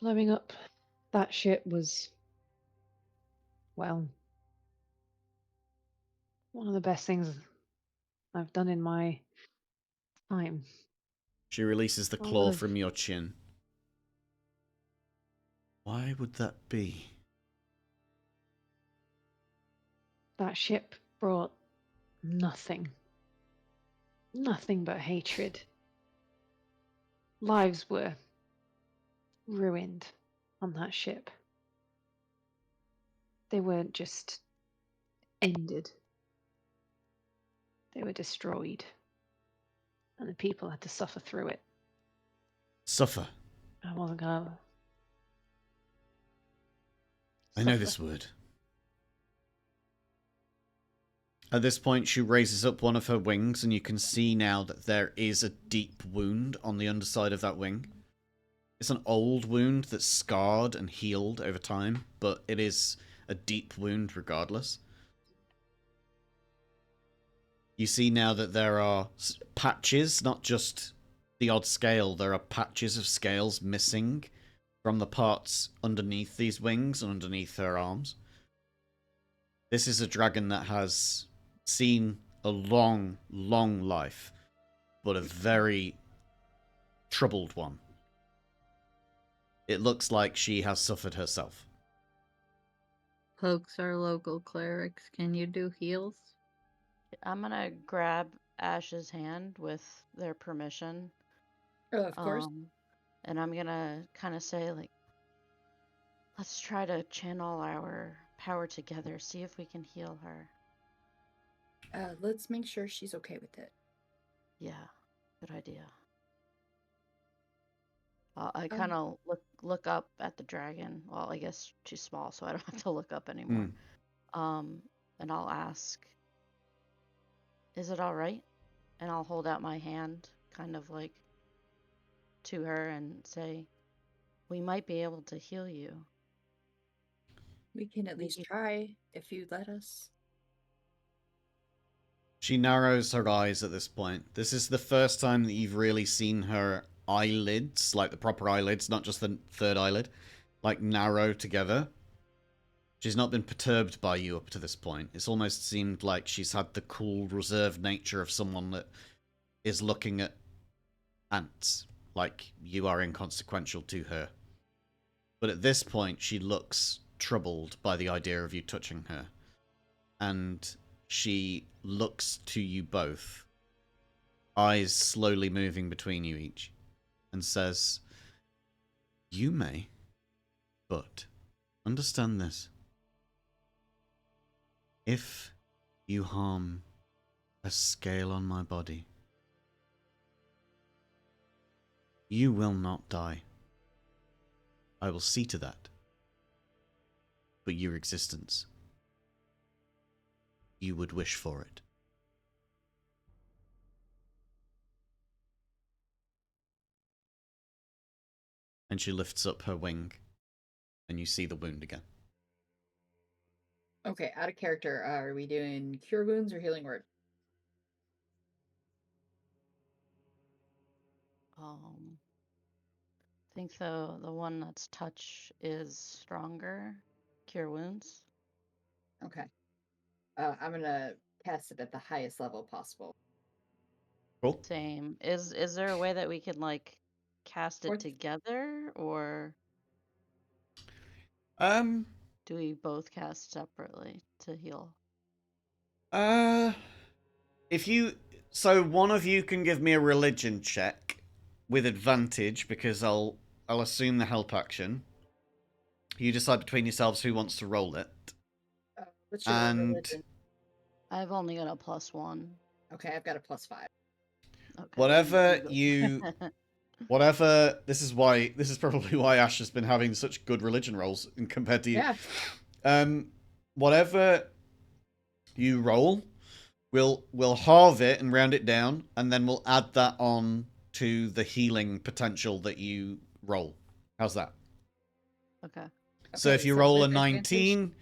Blowing up that ship was, well, one of the best things I've done in my time. She releases the I claw would've- from your chin. Why would that be? That ship brought nothing. Nothing but hatred. Lives were ruined on that ship. They weren't just ended. they were destroyed. And the people had to suffer through it. Suffer. I wasn't gonna. I know suffer. this word. At this point, she raises up one of her wings, and you can see now that there is a deep wound on the underside of that wing. It's an old wound that's scarred and healed over time, but it is a deep wound regardless. You see now that there are patches, not just the odd scale, there are patches of scales missing from the parts underneath these wings and underneath her arms. This is a dragon that has seen a long, long life, but a very troubled one. It looks like she has suffered herself. Pokes our local clerics. Can you do heals? I'm gonna grab Ash's hand with their permission. Oh, of course. And I'm gonna kind of say, like, let's try to channel our power together, see if we can heal her. Let's make sure she's okay with it. Yeah, good idea. I kind of look up at the dragon. Well, I guess she's small, so I don't have to look up anymore. And I'll ask, is it all right? And I'll hold out my hand, kind of like to her, and say, we might be able to heal you. We can at least try if you let us. She narrows her eyes at this point. This is the first time that you've really seen her eyelids, like the proper eyelids, not just the third eyelid, like narrow together. She's not been perturbed by you up to this point. It's almost seemed like she's had the cool, reserved nature of someone that is looking at ants, like you are inconsequential to her. But at this point, she looks troubled by the idea of you touching her. And she looks to you both, eyes slowly moving between you each, and says, you may, but understand this. If you harm a scale on my body, you will not die. I will see to that. But your existence, you would wish for it. And she lifts up her wing, and you see the wound again. Okay, out of character, are we doing cure wounds or healing word? I think the one that's touch is stronger. Cure wounds. Okay. I'm gonna cast it at the highest level possible. Cool. Same. Is there a way that we can like cast it Fourth. together, or do we both cast separately to heal? If you... So one of you can give me a religion check with advantage, because I'll assume the help action. You decide between yourselves who wants to roll it. What's your And religion? I've only got a +1. Okay, I've got a +5. Okay. whatever you... Whatever... This is probably why Ash has been having such good religion rolls compared to you. Yeah. Whatever you roll, we'll halve it and round it down, and then we'll add that on to the healing potential that you roll. How's that? Okay. So Okay, if you roll a with advantage- 19,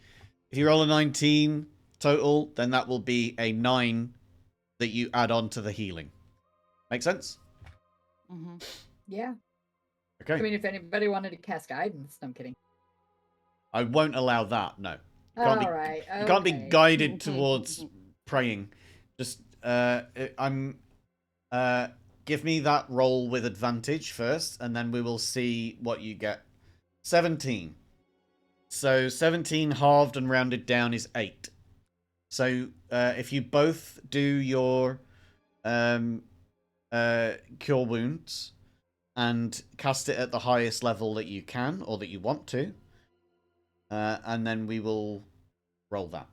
if you roll a 19 total, then that will be a 9 that you add on to the healing. Make sense? Mm-hmm. Yeah. Okay. I mean, if anybody wanted to cast guidance, I'm kidding. I won't allow that. No. You Alright, can't be okay. guided towards praying. Just give me that roll with advantage first, and then we will see what you get. 17. So 17 halved and rounded down is 8. So if you both do your cure wounds and cast it at the highest level that you can or that you want to, and then we will roll that.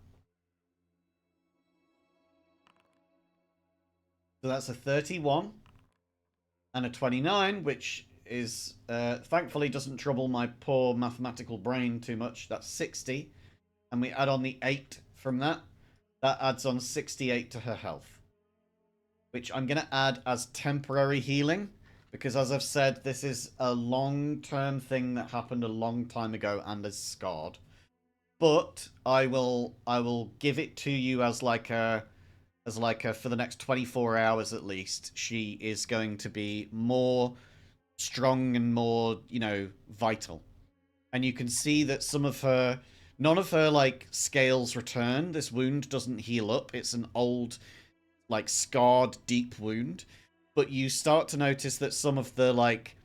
So that's a 31 and a 29, which is thankfully doesn't trouble my poor mathematical brain too much. That's 60. And we add on the 8 from that. That adds on 68 to her health. Which I'm going to add as temporary healing. Because as I've said, this is a long-term thing that happened a long time ago and is scarred. But I will give it to you as like a for the next 24 hours at least. She is going to be more strong and more, vital. And you can see that none of her like scales return. This wound doesn't heal up. It's an old, like, scarred deep wound. But you start to notice that some of the like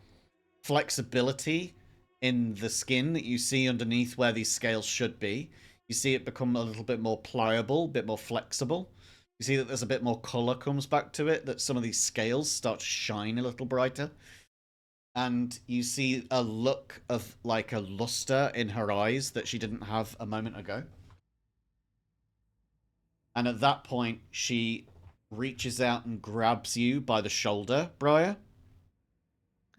flexibility in the skin that you see underneath where these scales should be, you see it become a little bit more pliable, a bit more flexible. You see that there's a bit more color comes back to it, that some of these scales start to shine a little brighter. And you see a look of like a luster in her eyes that she didn't have a moment ago. And at that point, she reaches out and grabs you by the shoulder, Briar.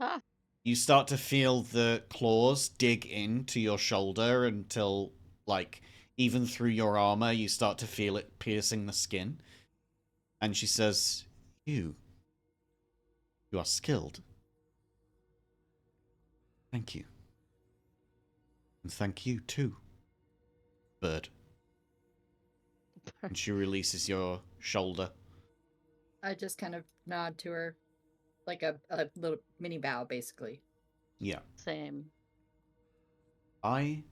Ah. You start to feel the claws dig into your shoulder until, like, even through your armor, you start to feel it piercing the skin. And she says, You are skilled. Thank you. And thank you, too, bird. And she releases your shoulder. I just kind of nod to her, like a little mini bow, basically. Yeah. Same. I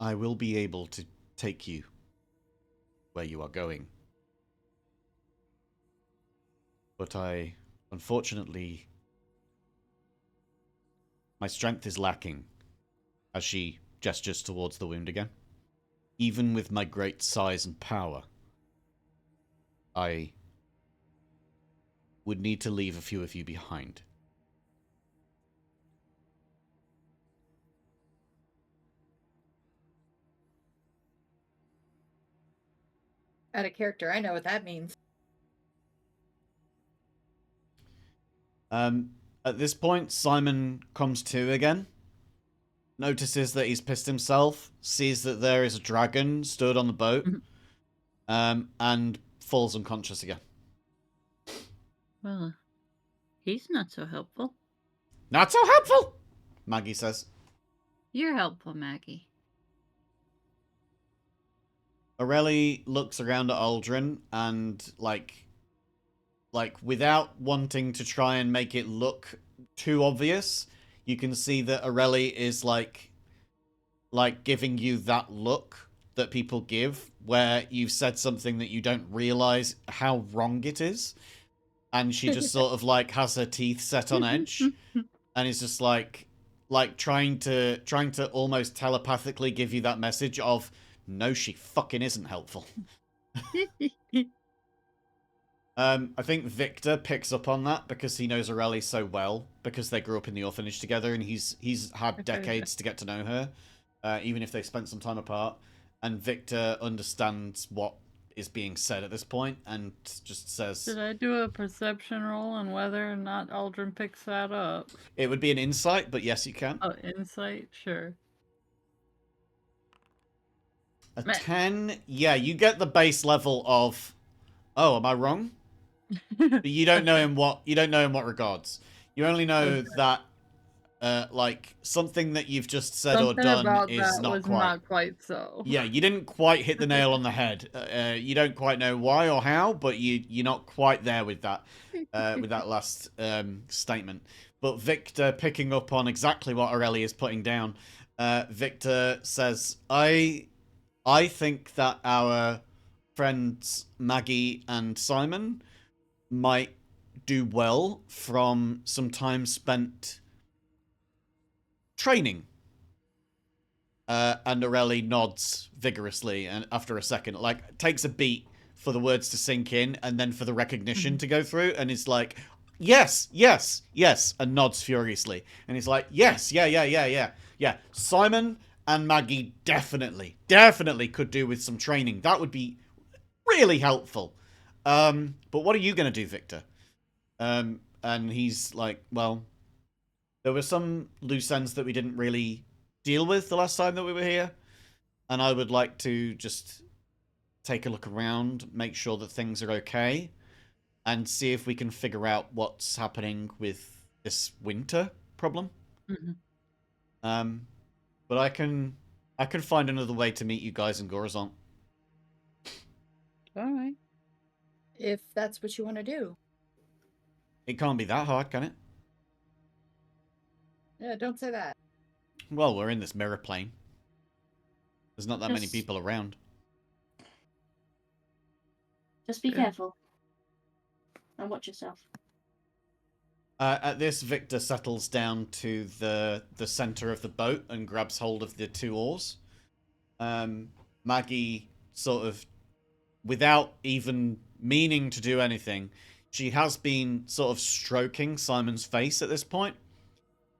will be able to take you where you are going. But unfortunately, my strength is lacking, as she gestures towards the wound again. Even with my great size and power, I would need to leave a few of you behind. Out of character, I know what that means. At this point, Simon comes to again, notices that he's pissed himself, sees that there is a dragon stood on the boat, and falls unconscious again. Well, he's not so helpful. Not so helpful, Maggie says. You're helpful, Maggie. Aurelie looks around at Aldrin and, like without wanting to try and make it look too obvious, you can see that Aurelie is like giving you that look that people give where you've said something that you don't realize how wrong it is, and she just sort of like has her teeth set on edge and is just like trying to almost telepathically give you that message of, no, she fucking isn't helpful. I think Victor picks up on that because he knows Aurelie so well, because they grew up in the orphanage together, and he's had decades to get to know her, even if they spent some time apart. And Victor understands what is being said at this point, and just says, Did I do a perception roll on whether or not Aldrin picks that up? It would be an insight, but yes, you can. Oh, insight? Sure. A 10? Yeah, you get the base level of, oh, am I wrong? But you don't know in what regards. You only know that like something that you've just said Something or done about is that not was quite. not quite so. Yeah, you didn't quite hit the nail on the head. You don't quite know why or how, but you're not quite there with that last statement. But Victor, picking up on exactly what Aurelie is putting down, Victor says, I think that our friends Maggie and Simon might do well from some time spent training. And Aurelie nods vigorously, and after a second, like, takes a beat for the words to sink in, and then for the recognition to go through, and is like, yes, yes, yes, and nods furiously. And he's like, yes, yeah. Simon and Maggie definitely could do with some training. That would be really helpful. But what are you gonna do, Victor? And he's like, well, there were some loose ends that we didn't really deal with the last time that we were here, and I would like to just take a look around, make sure that things are okay, and see if we can figure out what's happening with this winter problem. Mhm. But I can find another way to meet you guys in Gorizont. All right. If that's what you want to do. It can't be that hard, can it? Yeah, don't say that. Well, we're in this mirror plane. There's not that many Just- people around. Just be Yeah. careful. And watch yourself. At this, Victor settles down to the center of the boat and grabs hold of the two oars. Maggie sort of, without even meaning to do anything, she has been sort of stroking Simon's face at this point.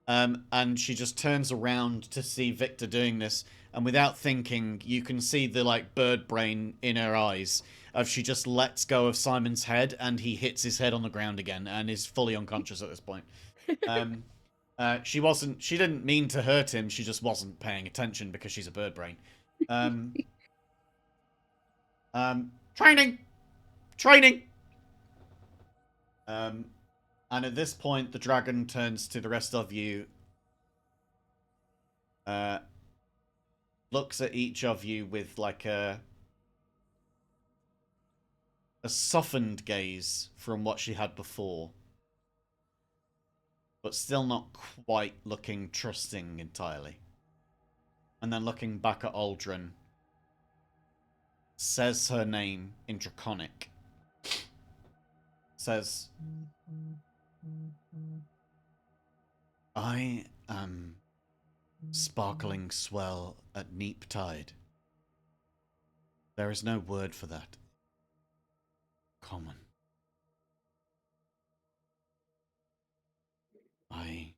And she just turns around to see Victor doing this, and without thinking, you can see the like bird brain in her eyes as she just lets go of Simon's head, and he hits his head on the ground again and is fully unconscious at this point. She didn't mean to hurt him, she just wasn't paying attention because she's a bird brain. Training! Training! And at this point, the dragon turns to the rest of you, looks at each of you with like a softened gaze from what she had before, but still not quite looking trusting entirely. And then looking back at Aldrin, says her name in Draconic. Says, I am sparkling swell at neap tide. There is no word for that. Common. I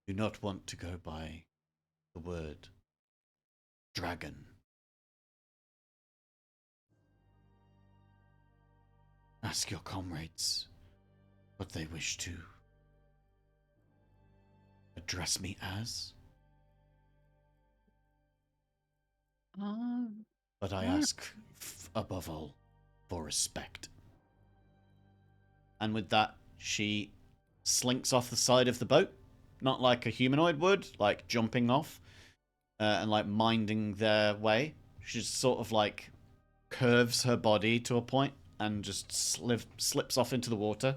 do not want to go by the word dragon. Ask your comrades what they wish to address me as. But I ask, above all, for respect. And with that, she slinks off the side of the boat, not like a humanoid would, like jumping off and like minding their way. She just sort of like curves her body to a point and just slips off into the water,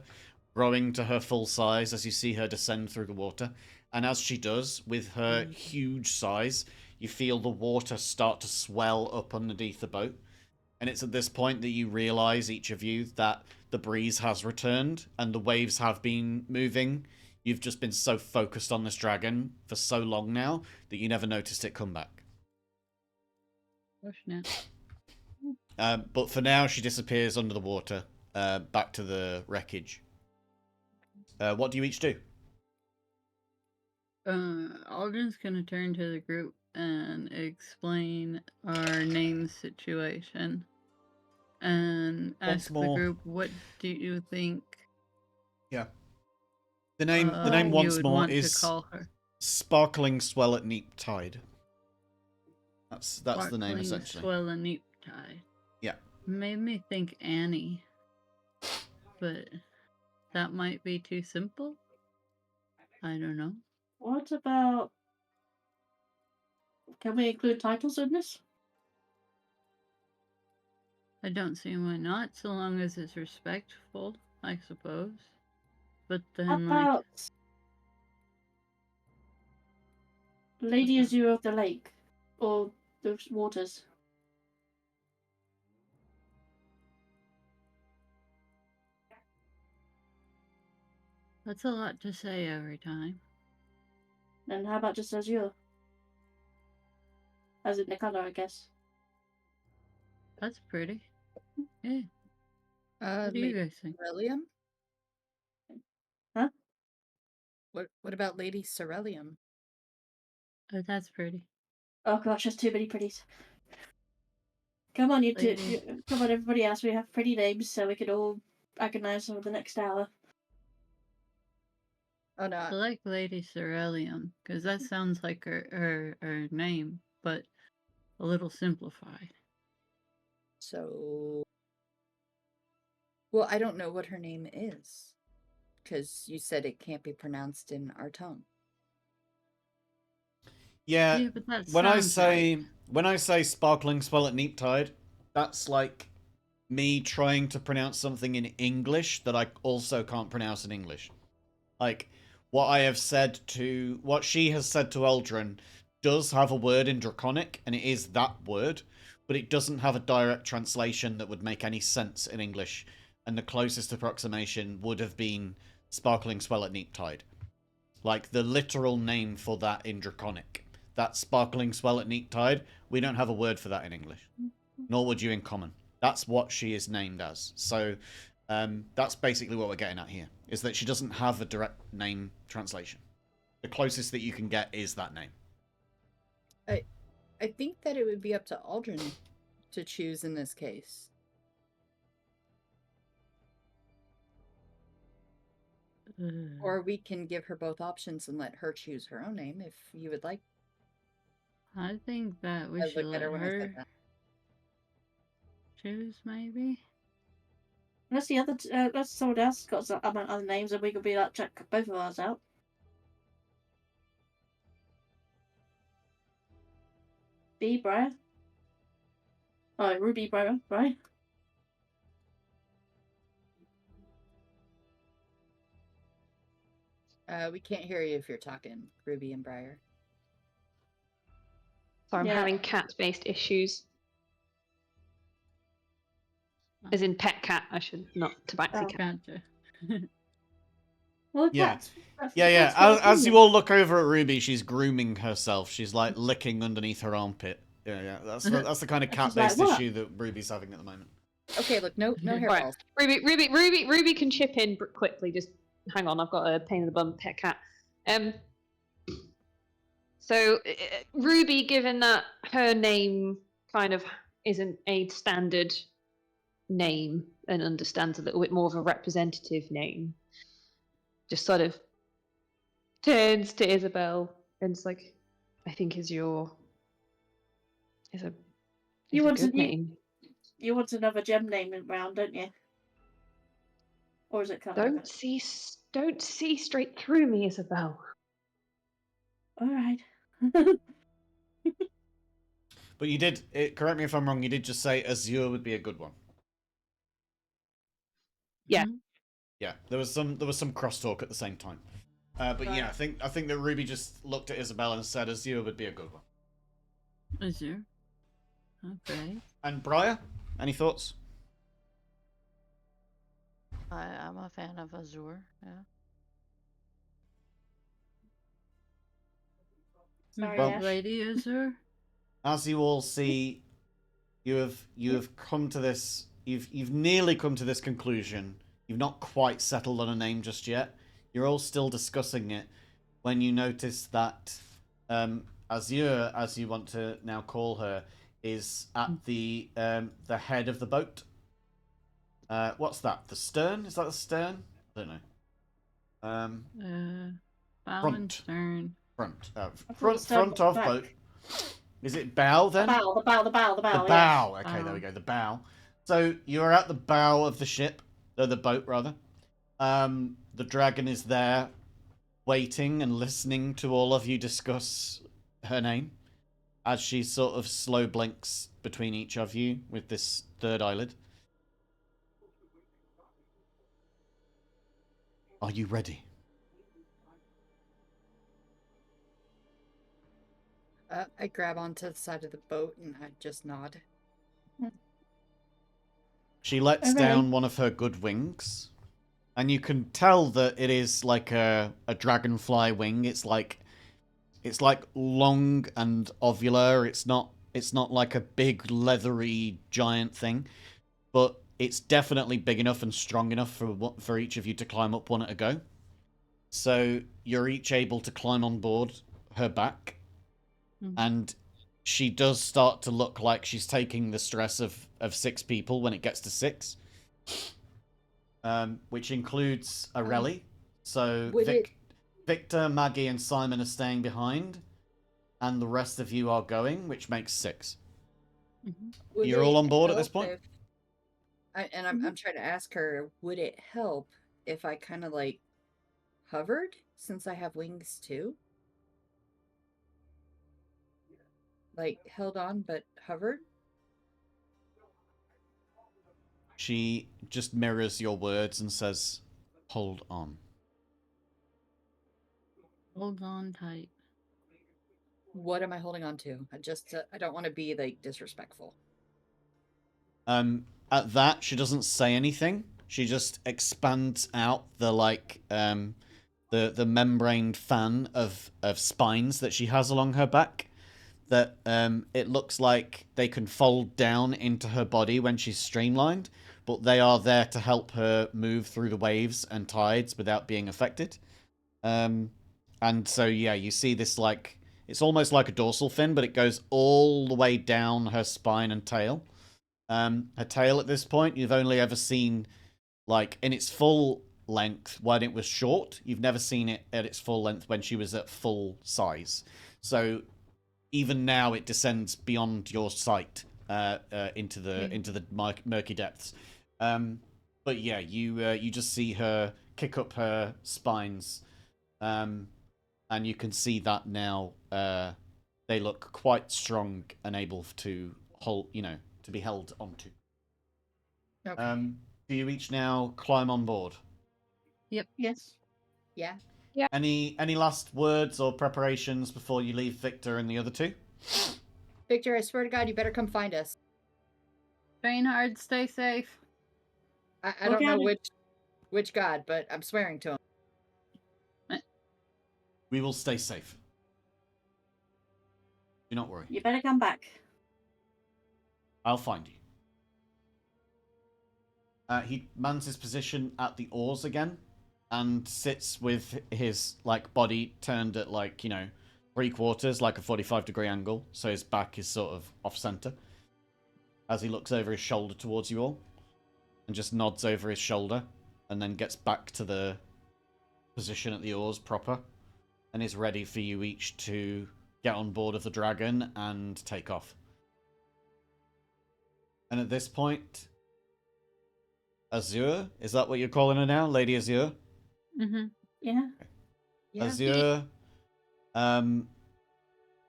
growing to her full size as you see her descend through the water. And as she does, with her huge size, you feel the water start to swell up underneath the boat. And it's at this point that you realize, each of you, that the breeze has returned and the waves have been moving. You've just been so focused on this dragon for so long now that you never noticed it come back. But for now, she disappears under the water, back to the wreckage. What do you each do? Aldrin's gonna turn to the group and explain our name situation and Once ask the more. group, what do you think Yeah. The name you once would more want is to call her? Sparkling Swell at Neap Tide. That's the name, Sparkling essentially. Swell and Neap Tide. Yeah. Made me think Annie, but that might be too simple. I don't know. What about... Can we include titles in this? I don't see why not, so long as it's respectful, I suppose. But How then, like, about Lady Azure of the Lake? Or the waters? that's a lot to say every time. Then how about just Azure? As in the colour, I guess. That's pretty. Yeah. What do you Lady guys think? Ceruleum? Huh? What about Lady Ceruleum? Oh, that's pretty. Oh gosh, there's too many pretties. Come on, Lady. come on, everybody else. We have pretty names, so we could all agonize over the next hour. Oh no. I like Lady Cerulean, because that sounds like her name, but a little simplified. So, well, I don't know what her name is, because you said it can't be pronounced in our tongue. Yeah, Yeah, but that when I sounds say right. when I say sparkling swell at neap tide, that's like me trying to pronounce something in English that I also can't pronounce in English. Like what she has said to Eldrin does have a word in Draconic, and it is that word, but it doesn't have a direct translation that would make any sense in English. And the closest approximation would have been sparkling swell at neap tide. Like the literal name for that in Draconic. That sparkling swell at neap tide, we don't have a word for that in English. Nor would you in Common. That's what she is named as. So that's basically what we're getting at here, is that she doesn't have a direct name translation. The closest that you can get is that name. I think that it would be up to Aldrin to choose in this case. Or we can give her both options and let her choose her own name if you would like. I think that we I should looked let at her when I said her that. choose, maybe. Unless the other, unless someone else got some other names, and we could be like check both of ours out. B. Briar. Oh, Ruby Briar, right? We can't hear you if you're talking, Ruby and Briar. So I'm Yeah. having cat-based issues. As in pet cat, I should not tabaxi Oh. cat. Gotcha. Well, Yeah. cats. Yeah. As you all look over at Ruby, she's grooming herself. She's like licking underneath her armpit. Yeah. That's the kind of She's like, cat-based "What?" issue that Ruby's having at the moment. Okay, look, no Right, hairballs. Ruby can chip in quickly. Just hang on, I've got a pain in the bum pet cat. So Ruby, given that her name kind of isn't a standard name and understands a little bit more of a representative name, just sort of turns to Isabel and is like, I think is a good name. You want another gem name around, don't you? Or is it coming? Don't see straight through me, Isabel. All right. But you did, correct me if I'm wrong, you did just say Azure would be a good one. Yeah. Mhm. Yeah, there was some crosstalk at the same time. But Right. yeah, I think that Ruby just looked at Isabel and said Azure would be a good one. Azure. Okay. And Briar, any thoughts? I'm a fan of Azure. Yeah. Sorry, Well- Ash. Lady Azure. As you all see, you have come to this. You've nearly come to this conclusion. You've not quite settled on a name just yet. You're all still discussing it when you notice that Azure, as you want to now call her, is at the head of the boat. What's that? The stern? Is that the stern? I don't know. Bow Front. and stern. Front. thought stern Front was of back. boat. Is it bow then? The bow. The Yes. bow. Okay, there Bow. we go. The bow. So you're at the bow of the ship, or the boat rather. The dragon is there, waiting and listening to all of you discuss her name, as she sort of slow blinks between each of you with this third eyelid. Are you ready? I grab onto the side of the boat and I just nod. She lets Okay. down one of her good wings, and you can tell that it is like a dragonfly wing. It's like long and ovular. It's not like a big leathery giant thing, but it's definitely big enough and strong enough for each of you to climb up one at a go. So you're each able to climb on board her back, Mhm. and she does start to look like she's taking the stress of 6 people when it gets to 6. Which includes Areli. So Victor, Maggie, and Simon are staying behind, and the rest of you are going, which makes 6. Would You're all it on board at this help point? if- I'm trying to ask her, would it help if I kind of like hovered since I have wings too? Like held on but hovered? She just mirrors your words and says, "Hold on." Hold on tight. What am I holding on to? I don't want to be like disrespectful. At that, she doesn't say anything. She just expands out the the membraned fan of spines that she has along her back. That it looks like they can fold down into her body when she's streamlined, but they are there to help her move through the waves and tides without being affected. And so yeah, you see this like it's almost like a dorsal fin, but it goes all the way down her spine and tail. Her tail at this point, you've only ever seen like in its full length when it was short. You've never seen it at its full length when she was at full size. So even now, it descends beyond your sight into the murky depths. But yeah, you just see her kick up her spines, and you can see that now they look quite strong and able to hold, to be held onto. Okay. Do you each now climb on board? Yes. Yeah. Any last words or preparations before you leave Victor and the other 2? Victor, I swear to God, you better come find us. Train hard, stay safe. I don't know which God, but I'm swearing to him. We will stay safe. Do not worry. You better come back. I'll find you. He mans his position at the oars again and sits with his body turned at 3/4, like a 45-degree angle, so his back is sort of off center as he looks over his shoulder towards you all and just nods over his shoulder and then gets back to the position at the oars proper and is ready for you each to get on board of the dragon and take off. And at this point, Azure, is that what you're calling her now? Lady Azure? Mm-hmm. Yeah. Yeah. Azure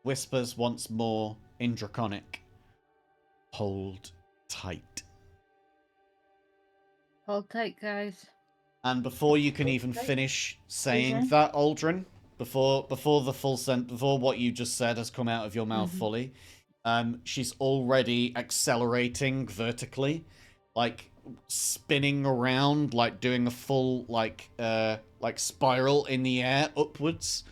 whispers once more in Draconic, "Hold tight." Hold tight, guys. And before you can even finish saying that, Aldrin, before what you just said has come out of your mouth fully, she's already accelerating vertically, spinning around, doing a full spiral in the air upwards.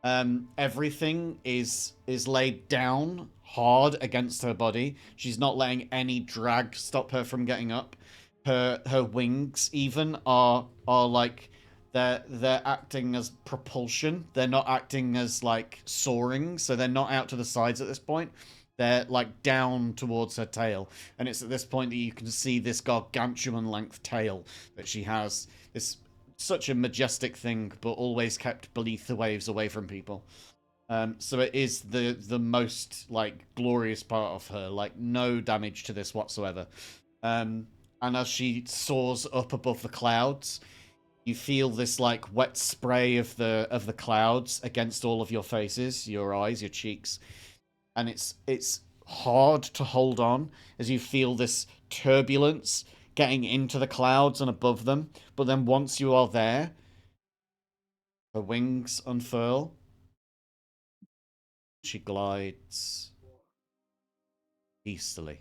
Everything is laid down hard against her body. She's not letting any drag stop her from getting up. Her wings even are they're acting as propulsion. They're not acting as soaring, so they're not out to the sides at this point. They're down towards her tail, and it's at this point that you can see this gargantuan length tail that she has. This such a majestic thing, but always kept beneath the waves, away from people. So it is the most glorious part of her. No damage to this whatsoever. And as she soars up above the clouds, you feel this wet spray of the clouds against all of your faces, your eyes, your cheeks. And it's hard to hold on as you feel this turbulence getting into the clouds and above them. But then once you are there, her wings unfurl. She glides easily.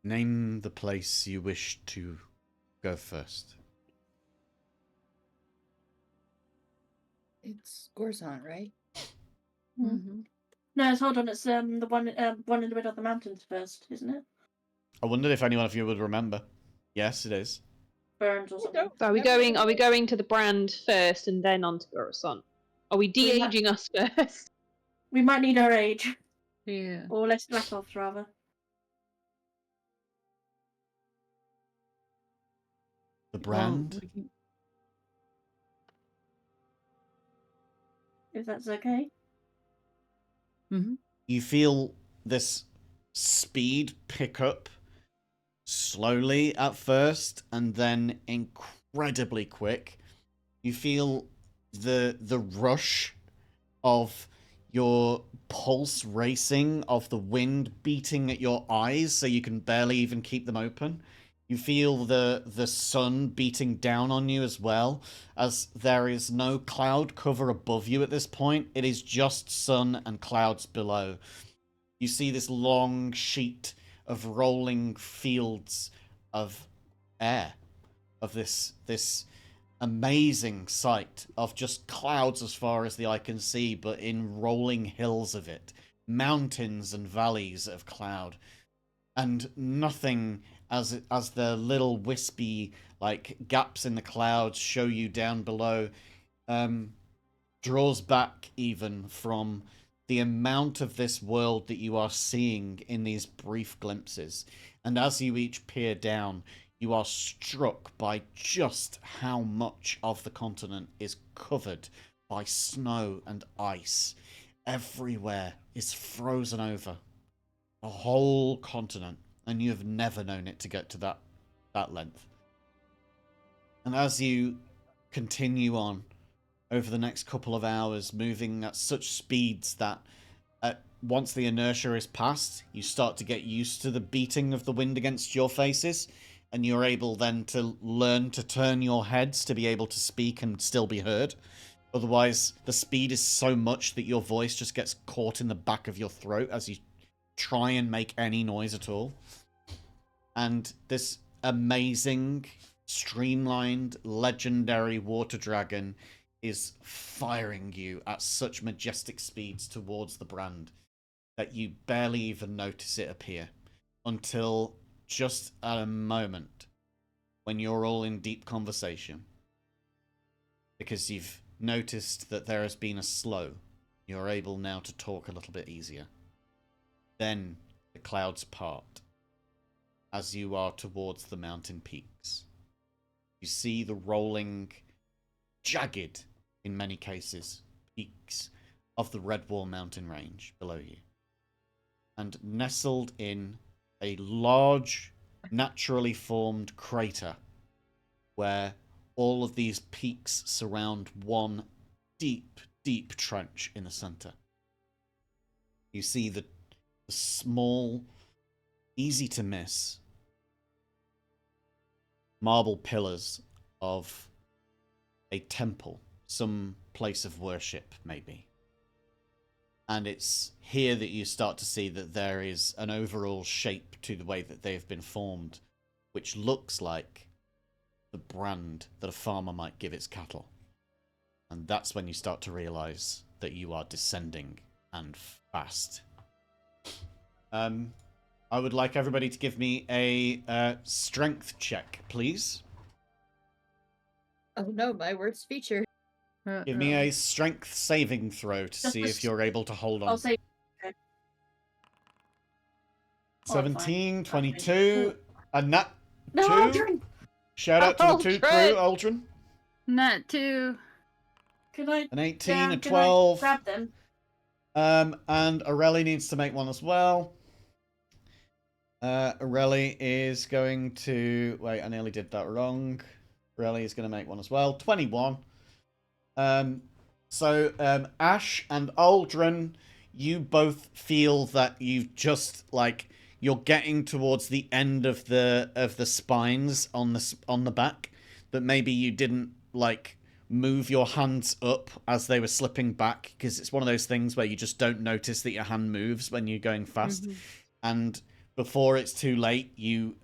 Name the place you wish to go first. It's Gorzant, right? Mm-hmm. No, hold on. It's the one in the middle of the mountains first, isn't it? I wondered if anyone of you would remember. Yes, it is. Burns or something. Are we going to the brand first and then on to Coruscant? Are we de-aging us first? We might need our aid. Yeah. Or less lack of, rather. The Well, brand. we can- If that's okay. You feel this speed pick up slowly at first and then incredibly quick. You feel the rush of your pulse racing, of the wind beating at your eyes so you can barely even keep them open. You feel the sun beating down on you as well, as there is no cloud cover above you at this point. It is just sun and clouds below. You see this long sheet of rolling fields of air, of this amazing sight of just clouds as far as the eye can see, but in rolling hills of it, mountains and valleys of cloud, and nothing as the little wispy like gaps in the clouds show you down below draws back even from the amount of this world that you are seeing in these brief glimpses. And as you each peer down, you are struck by just how much of the continent is covered by snow and ice. Everywhere is frozen over. The whole continent, and you have never known it to get to that length. And as you continue on over the next couple of hours, moving at such speeds that once the inertia is past, you start to get used to the beating of the wind against your faces, and you're able then to learn to turn your heads to be able to speak and still be heard. Otherwise, the speed is so much that your voice just gets caught in the back of your throat as you try and make any noise at all. And this amazing, streamlined, legendary water dragon is firing you at such majestic speeds towards the brand that you barely even notice it appear until just at a moment when you're all in deep conversation, because you've noticed that there has been a slow. You're able now to talk a little bit easier. Then the clouds part as you are towards the mountain peaks. You see the rolling, jagged, in many cases, peaks of the Redwall mountain range below you. And nestled in a large, naturally formed crater where all of these peaks surround one deep, deep trench in the center. You see the small, easy to miss marble pillars of a temple, some place of worship, maybe. And it's here that you start to see that there is an overall shape to the way that they've been formed, which looks like the brand that a farmer might give its cattle. And that's when you start to realize that you are descending, and fast. I would like everybody to give me a strength check, please. Oh no, my worst feature. Give me a strength saving throw to see if you're able to hold on. I'll say. Okay. 17, 22, a nat No, 2. Aldrin! Shout out to the 2 crew, Aldrin. Nat 2. Can I? An 18, a can I 12. grab them? And Aurelie needs to make one as well. Aurelie is going to... Wait, I nearly did that wrong. Aurelie is going to make one as well. 21. So Ash and Aldrin, you both feel that you've just, like, you're getting towards the end of the spines on the back, that maybe you didn't, like, move your hands up as they were slipping back, because it's one of those things where you just don't notice that your hand moves when you're going fast. Mm-hmm. And before it's too late, you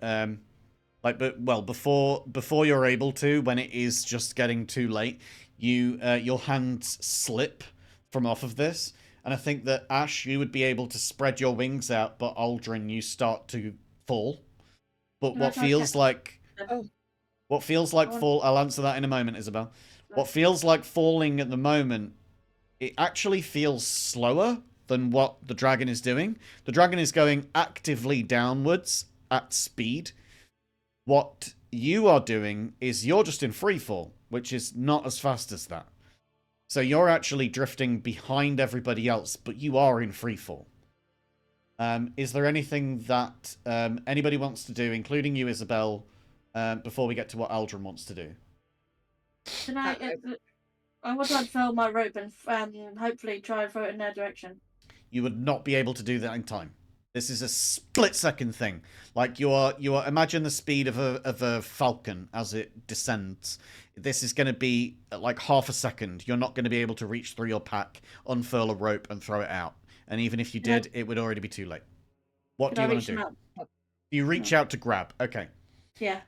before you're able to, when it is just getting too late, you your hands slip from off of this. And I think that Ash, you would be able to spread your wings out, but Aldrin, you start to fall. But Can I what try feels to- like Oh. what feels like Go on. fall, I'll answer that in a moment, Isabel. What feels like falling at the moment, it actually feels slower than what the dragon is doing. The dragon is going actively downwards at speed. What you are doing is you're just in free fall, which is not as fast as that. So you're actually drifting behind everybody else, but you are in free fall. Is there anything that anybody wants to do, including you, Isabel, before we get to what Aldrin wants to do? Can I want to unfurl my rope and hopefully try and throw it in their direction. You would not be able to do that in time. This is a split-second thing. Like you are imagine the speed of a falcon as it descends. This is going to be like half a second. You're not going to be able to reach through your pack, unfurl a rope, and throw it out. And even if you did, it would already be too late. What do you want to do? You reach out to grab. Okay. Yeah.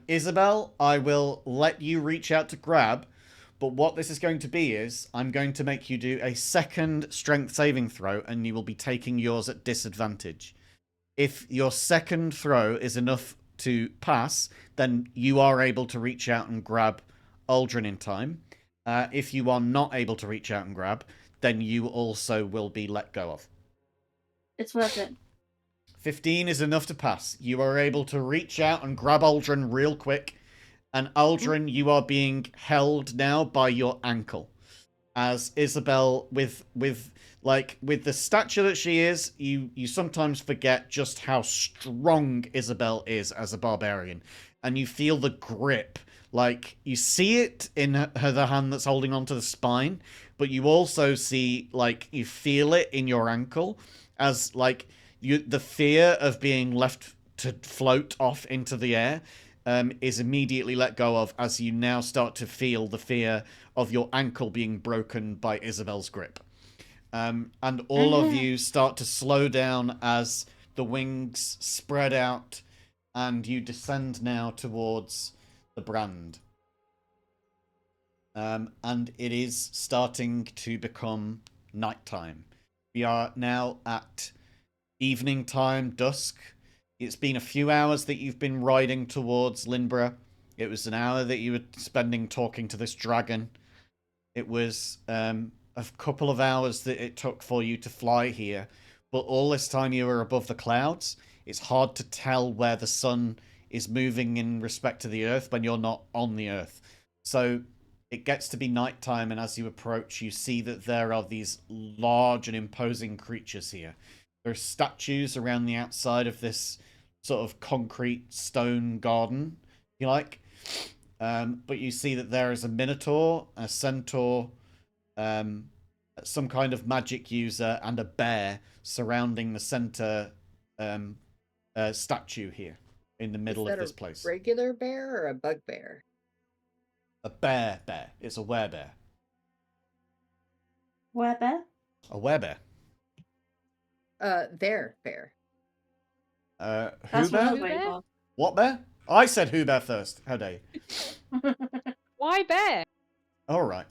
Isabel, I will let you reach out to grab, but what this is going to be is I'm going to make you do a second strength saving throw, and you will be taking yours at disadvantage. If your second throw is enough to pass, then you are able to reach out and grab Aldrin in time. If you are not able to reach out and grab, then you also will be let go of. It's worth it. 15 is enough to pass. You are able to reach out and grab Aldrin real quick. And Aldrin, you are being held now by your ankle. As Isabel, with the stature that she is, you sometimes forget just how strong Isabel is as a barbarian. And you feel the grip. Like, you see it in the hand that's holding onto the spine, but you also see, like, you feel it in your ankle as, like, the fear of being left to float off into the air is immediately let go of as you now start to feel the fear of your ankle being broken by Isabel's grip. And all of you start to slow down as the wings spread out and you descend now towards the brand. And it is starting to become nighttime. We are now at evening time, dusk. It's been a few hours that you've been riding towards Lindborough. It was an hour that you were spending talking to this dragon. It was a couple of hours that it took for you to fly here. But all this time you were above the clouds. It's hard to tell where the sun is moving in respect to the earth when you're not on the earth. So it gets to be nighttime, and as you approach, you see that there are these large and imposing creatures here. There are statues around the outside of this sort of concrete stone garden, if you like. But you see that there is a minotaur, a centaur, some kind of magic user, and a bear surrounding the center statue here in the middle of this place. Regular bear or a bugbear? A bear. It's a werebear. Where bear? A werebear. There, bear. Who That's bear? what I was. What bear? I said who bear first. How dare you? Why bear? All right.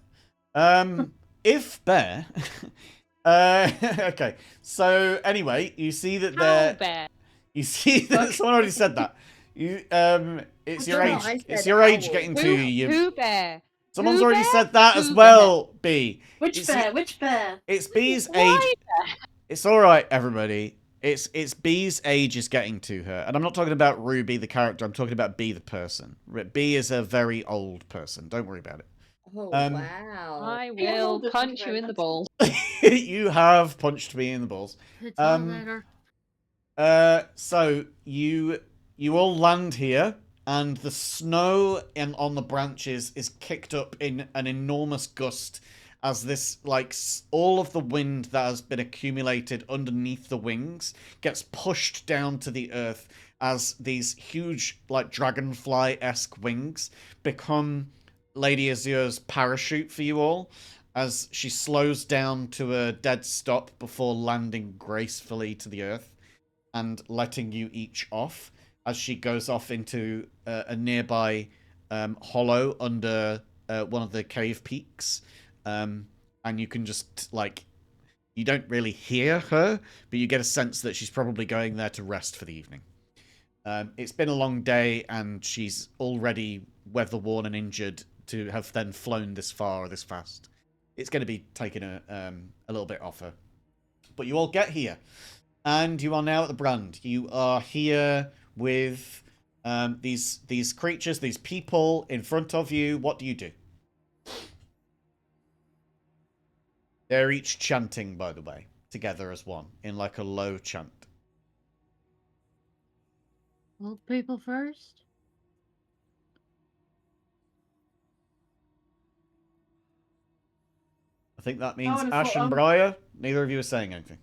If bear. Okay. So anyway, you see that How there. bear? You see that someone already said that. You it's your No, age. I It's said your age owl. getting to you. Who bear? Someone's Who already bear? said that as Who well. B. Which It's- bear? Which bear? It's B's Why age. It's all right, everybody. It's B's age is getting to her, and I'm not talking about Ruby the character. I'm talking about B the person. B is a very old person. Don't worry about it. Oh, wow. I Yeah, will that's punch you very in the much. balls. You have punched me in the balls. It's all better. So you all land here, and the snow on the branches is kicked up in an enormous gust as this, like, all of the wind that has been accumulated underneath the wings gets pushed down to the earth as these huge, like, dragonfly-esque wings become Lady Azure's parachute for you all, as she slows down to a dead stop before landing gracefully to the earth and letting you each off as she goes off into a nearby hollow under one of the cave peaks. And you can just, like, you don't really hear her, but you get a sense that she's probably going there to rest for the evening. It's been a long day, and she's already weather-worn and injured to have then flown this far or this fast. It's going to be taking a little bit off her. but you all get here. And you are now at the brand. You are here with these creatures, these people in front of you. What do you do? They're each chanting, by the way, together as one, in like a low chant. Old people first. I think that means would've Ash thought, and Briar. Neither of you are saying anything.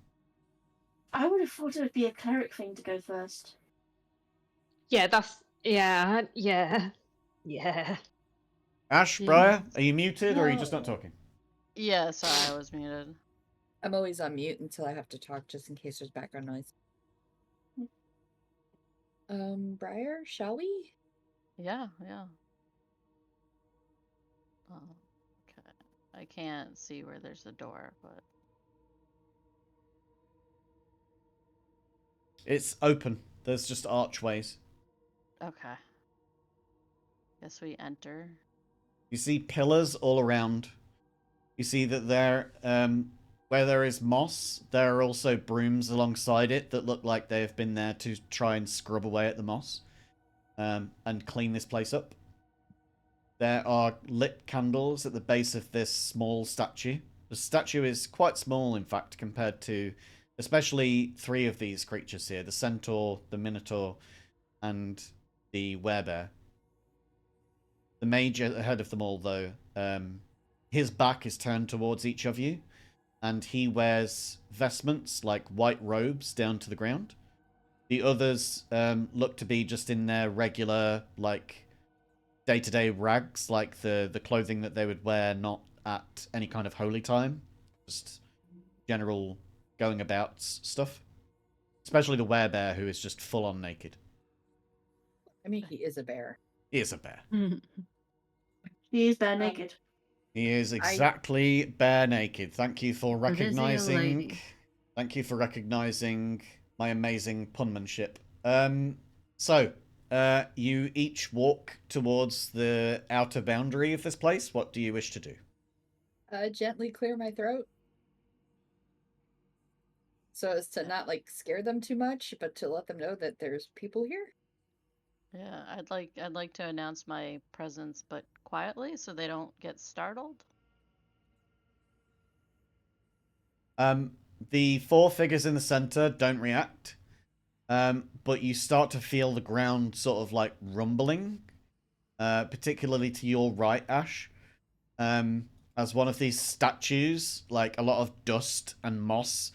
I would have thought it would be a cleric thing to go first. Yeah, yeah. Ash, Yeah. Briar, are you muted or are you just not No. talking? Yeah, sorry, I was muted. I'm always on mute until I have to talk, just in case there's background noise. Briar, shall we? Yeah. Oh, okay. I can't see where there's a door, but It's open. There's just archways. okay. Guess we enter. You see pillars all around. You see that there, where there is moss, there are also brooms alongside it that look like they have been there to try and scrub away at the moss, and clean this place up. There are lit candles at the base of this small statue. The statue is quite small, in fact, compared to especially three of these creatures here: the centaur, the minotaur, and the werebear. The mage ahead of them all, though, his back is turned towards each of you, and he wears vestments like white robes down to the ground. The others look to be just in their regular, like, day-to-day rags, like the clothing that they would wear not at any kind of holy time, just general going about stuff. Especially the werebear, who is just full-on naked. I mean, he is a bear. He is a bear. He is bare naked. He is exactly bare naked. Thank you for But is he a recognizing. lady? Thank you for recognizing my amazing punmanship. So you each walk towards the outer boundary of this place. What do you wish to do? Gently clear my throat. So as to not, like, scare them too much, but to let them know that there's people here. Yeah, I'd like to announce my presence, but quietly, so they don't get startled. The four figures in the center don't react, but you start to feel the ground sort of like rumbling, particularly to your right, Ash. As one of these statues, like a lot of dust and moss,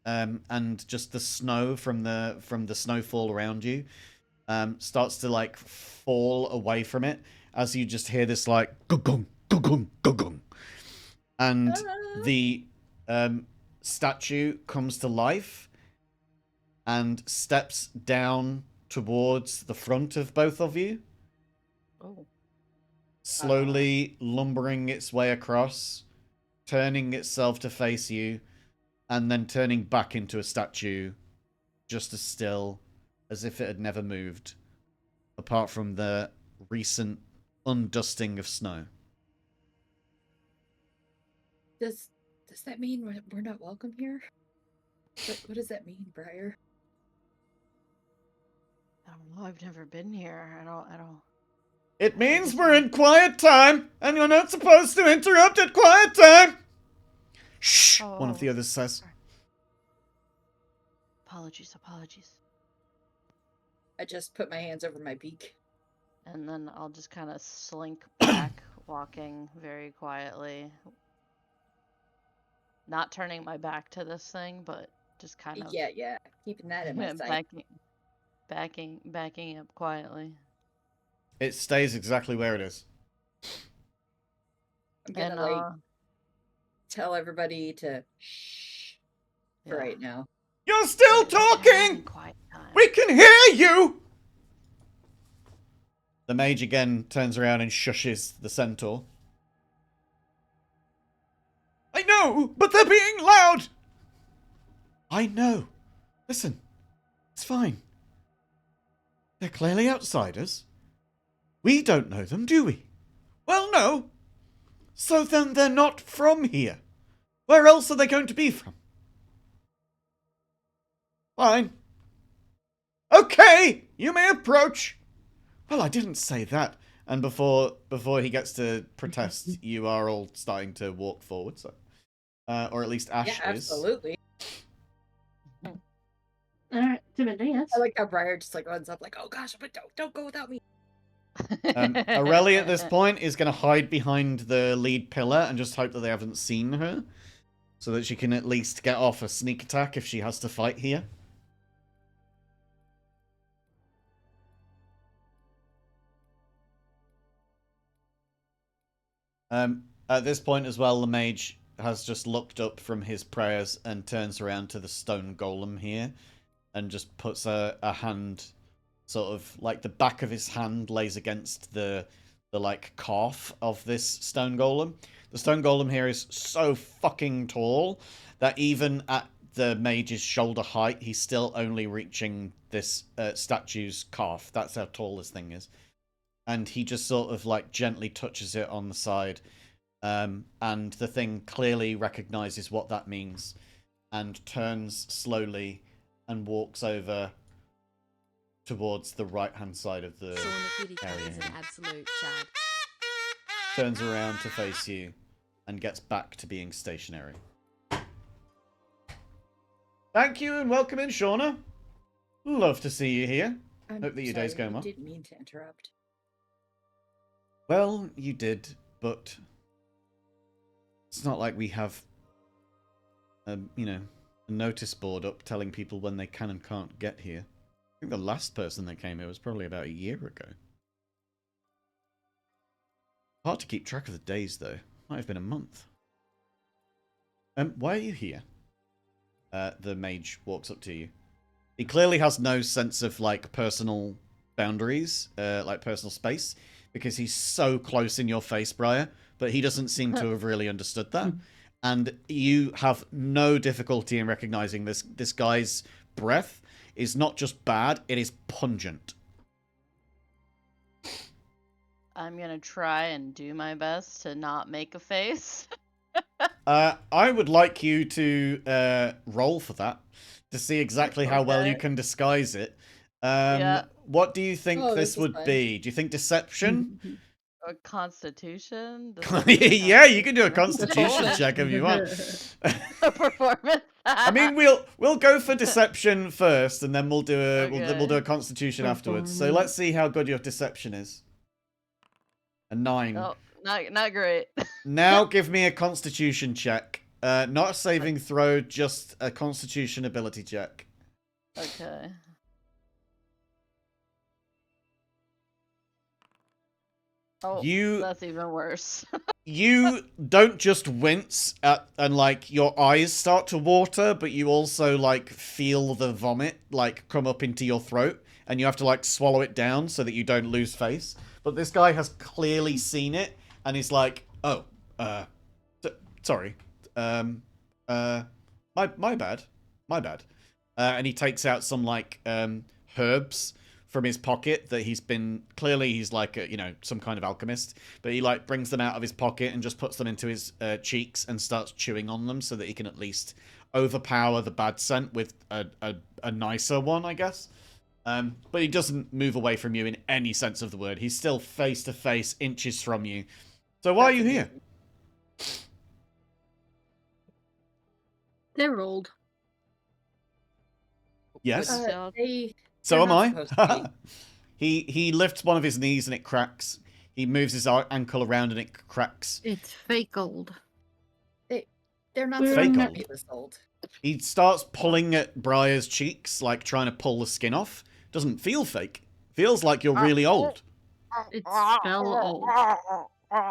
and just the snow from the snowfall around you, starts to like fall away from it as you just hear this like gung gung gung, and the statue comes to life and steps down towards the front of both of you, Oh. slowly lumbering its way across, turning itself to face you, and then turning back into a statue, just as still as if it had never moved, apart from the recent undusting of snow. Does that mean we're not welcome here? What does that mean, Briar? I don't know. I've never been here. I don't. It means we're in quiet time, and you're not supposed to interrupt at quiet time! Shh! One of the others says. Apologies. I just put my hands over my beak. And then I'll just kind of slink back, walking very quietly. Not turning my back to this thing, but just kind of Yeah, keeping that in my sight. backing up quietly. It stays exactly where it is. I'm gonna like tell everybody to shh for right now. You're still talking! Quiet time. We can hear you! The mage again turns around and shushes the centaur. I know, but they're being loud! I know. Listen, it's fine. They're clearly outsiders. We don't know them, do we? Well, no. So then they're not from here. Where else are they going to be from? Fine. Okay, you may approach. Well, I didn't say that. And before he gets to protest, you are all starting to walk forward. So, or at least Ash Yeah, is. absolutely. Alright, Timothy, yes. I like how Briar just like runs up like, oh gosh, but don't go without me. Aurelia at this point is going to hide behind the lead pillar and just hope that they haven't seen her, so that she can at least get off a sneak attack if she has to fight here. At this point as well, the mage has just looked up from his prayers and turns around to the stone golem here and just puts a hand, sort of like the back of his hand lays against the like calf of this stone golem. The stone golem here is so fucking tall that even at the mage's shoulder height, he's still only reaching this statue's calf. That's how tall this thing is. And he just sort of like gently touches it on the side. And the thing clearly recognizes what that means and turns slowly and walks over towards the right-hand side of the area. Is an absolute Chad. Turns around to face you and gets back to being stationary. Thank you and welcome in, Shauna. Love to see you here. Hope that your day's going well. I didn't mean to interrupt. Well, you did, but it's not like we have, a notice board up telling people when they can and can't get here. I think the last person that came here was probably about a year ago. Hard to keep track of the days, though. Might have been a month. Why are you here? The mage walks up to you. He clearly has no sense of, like, personal boundaries, like personal space, because he's so close in your face, Briar, but he doesn't seem to have really understood that. And you have no difficulty in recognizing this guy's breath is not just bad, it is pungent. I'm gonna try and do my best to not make a face. I would like you to roll for that, to see exactly how well you Okay. can disguise it. Yeah. What do you think Oh, this this is would fun. be? Do you think deception? Or Constitution. Yeah, you can do a constitution check if you want. A performance. I mean, we'll go for deception first, and then we'll do a we'll do a Okay. constitution afterwards. So let's see how good your deception is. A 9. Oh, not great. Now give me a constitution check. Not a saving throw, just a constitution ability check. Okay. Oh, that's even worse. You don't just wince and like your eyes start to water, but you also like feel the vomit like come up into your throat, and you have to like swallow it down so that you don't lose face. But this guy has clearly seen it and he's like, "Oh, sorry, my bad, my bad." And he takes out some like herbs from his pocket that he's like some kind of alchemist, but he like brings them out of his pocket and just puts them into his cheeks and starts chewing on them so that he can at least overpower the bad scent with a nicer one, I guess. But he doesn't move away from you in any sense of the word. He's still face to face, inches from you. So why are you here? They're old. Yes. They're So am not I. supposed to He lifts one of his knees and it cracks. He moves his ankle around and it cracks. It's fake old. They're not We're supposed Fake to be this old. He starts pulling at Briar's cheeks, like trying to pull the skin off. Doesn't feel fake. Feels like you're really old. It's spell old.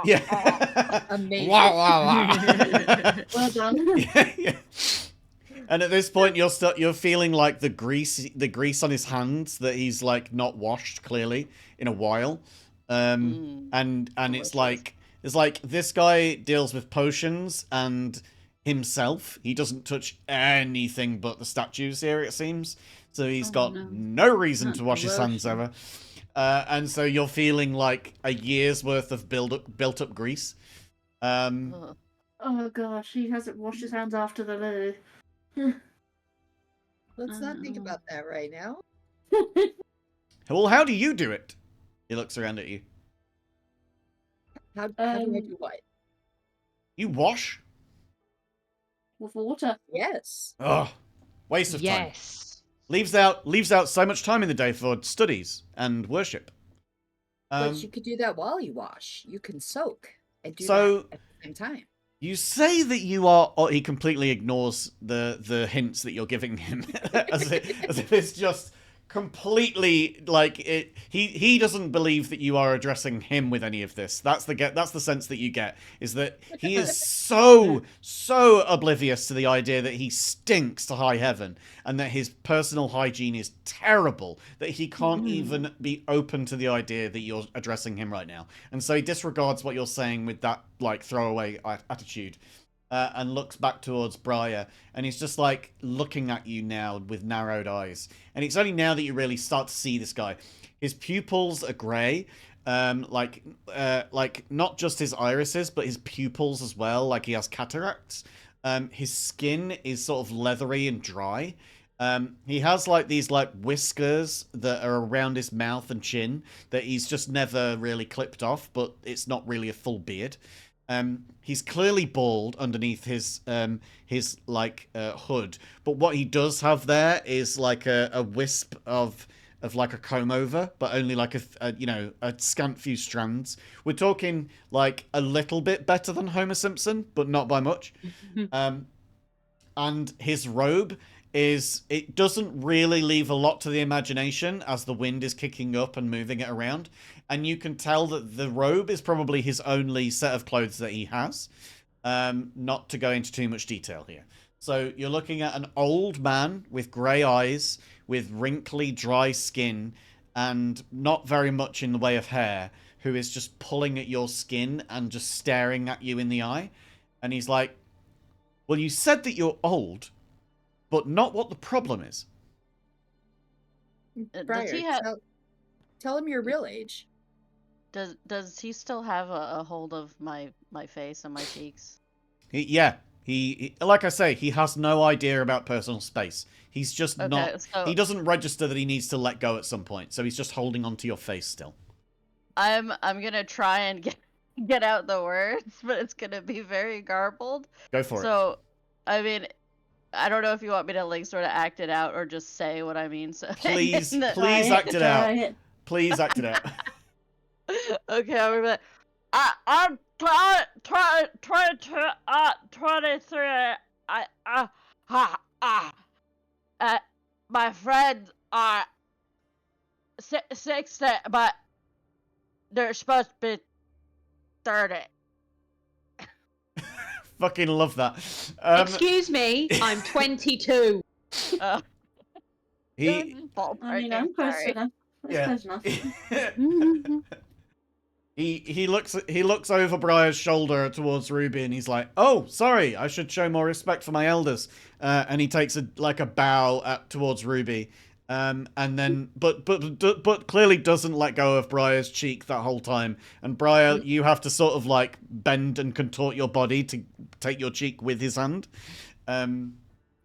Yeah. Amazing. Wow, wow, wow. Well done. Yeah. And at this point, you're feeling like the grease on his hands that he's like not washed clearly in a while. And it's like this guy deals with potions and himself. He doesn't touch anything but the statues here, it seems. So he's got no reason Not to wash his hands lotion. ever. And so you're feeling like a year's worth of built up grease. Oh gosh, he hasn't washed his hands after the loo. Let's not think about that right now. Well, how do you do it? He looks around at you. How do I do what? You wash? With water. Yes. Ugh. Waste of time. Yes. Leaves out so much time in the day for studies and worship. But you could do that while you wash. You can soak and do So- that at the same time. You say that you are. Oh, he completely ignores the hints that you're giving him, as if it's just completely like it. He doesn't believe that you are addressing him with any of this. That's the sense that you get, is that he is so oblivious to the idea that he stinks to high heaven and that his personal hygiene is terrible that he can't even be open to the idea that you're addressing him right now. And so he disregards what you're saying with that like throwaway attitude. And looks back towards Briar, and he's just like looking at you now with narrowed eyes. And it's only now that you really start to see this guy. His pupils are grey, like not just his irises, but his pupils as well. Like he has cataracts. His skin is sort of leathery and dry. He has like these like whiskers that are around his mouth and chin that he's just never really clipped off, but it's not really a full beard. He's clearly bald underneath his hood, but what he does have there is like a wisp of like a comb over, but only like a scant few strands. We're talking like a little bit better than Homer Simpson, but not by much. And his robe it doesn't really leave a lot to the imagination as the wind is kicking up and moving it around. And you can tell that the robe is probably his only set of clothes that he has. Not to go into too much detail here. So you're looking at an old man with grey eyes, with wrinkly, dry skin, and not very much in the way of hair, who is just pulling at your skin and just staring at you in the eye. And he's like, well, you said that you're old, but not what the problem is. Briar, Does he tell him your real age. Does he still have a hold of my face and my cheeks? He like I say, he has no idea about personal space. He's just Okay, not. so He doesn't register that he needs to let go at some point. So he's just holding onto your face still. I'm gonna try and get out the words, but it's gonna be very garbled. Go for it. So, I mean, I don't know if you want me to like sort of act it out or just say what I mean. So Please Try act it out. try it. Please act it out. Okay, I'm gonna. I'm 23. My friends are 60, but they're supposed to be 30. Fucking love that. Excuse me, I'm 22. He I mean, I'm close sorry. enough. That's close enough. he looks over Briar's shoulder towards Ruby, and he's like, "Oh, sorry, I should show more respect for my elders." And he takes a bow towards Ruby, and then but clearly doesn't let go of Briar's cheek that whole time. And Briar, you have to sort of like bend and contort your body to take your cheek with his hand.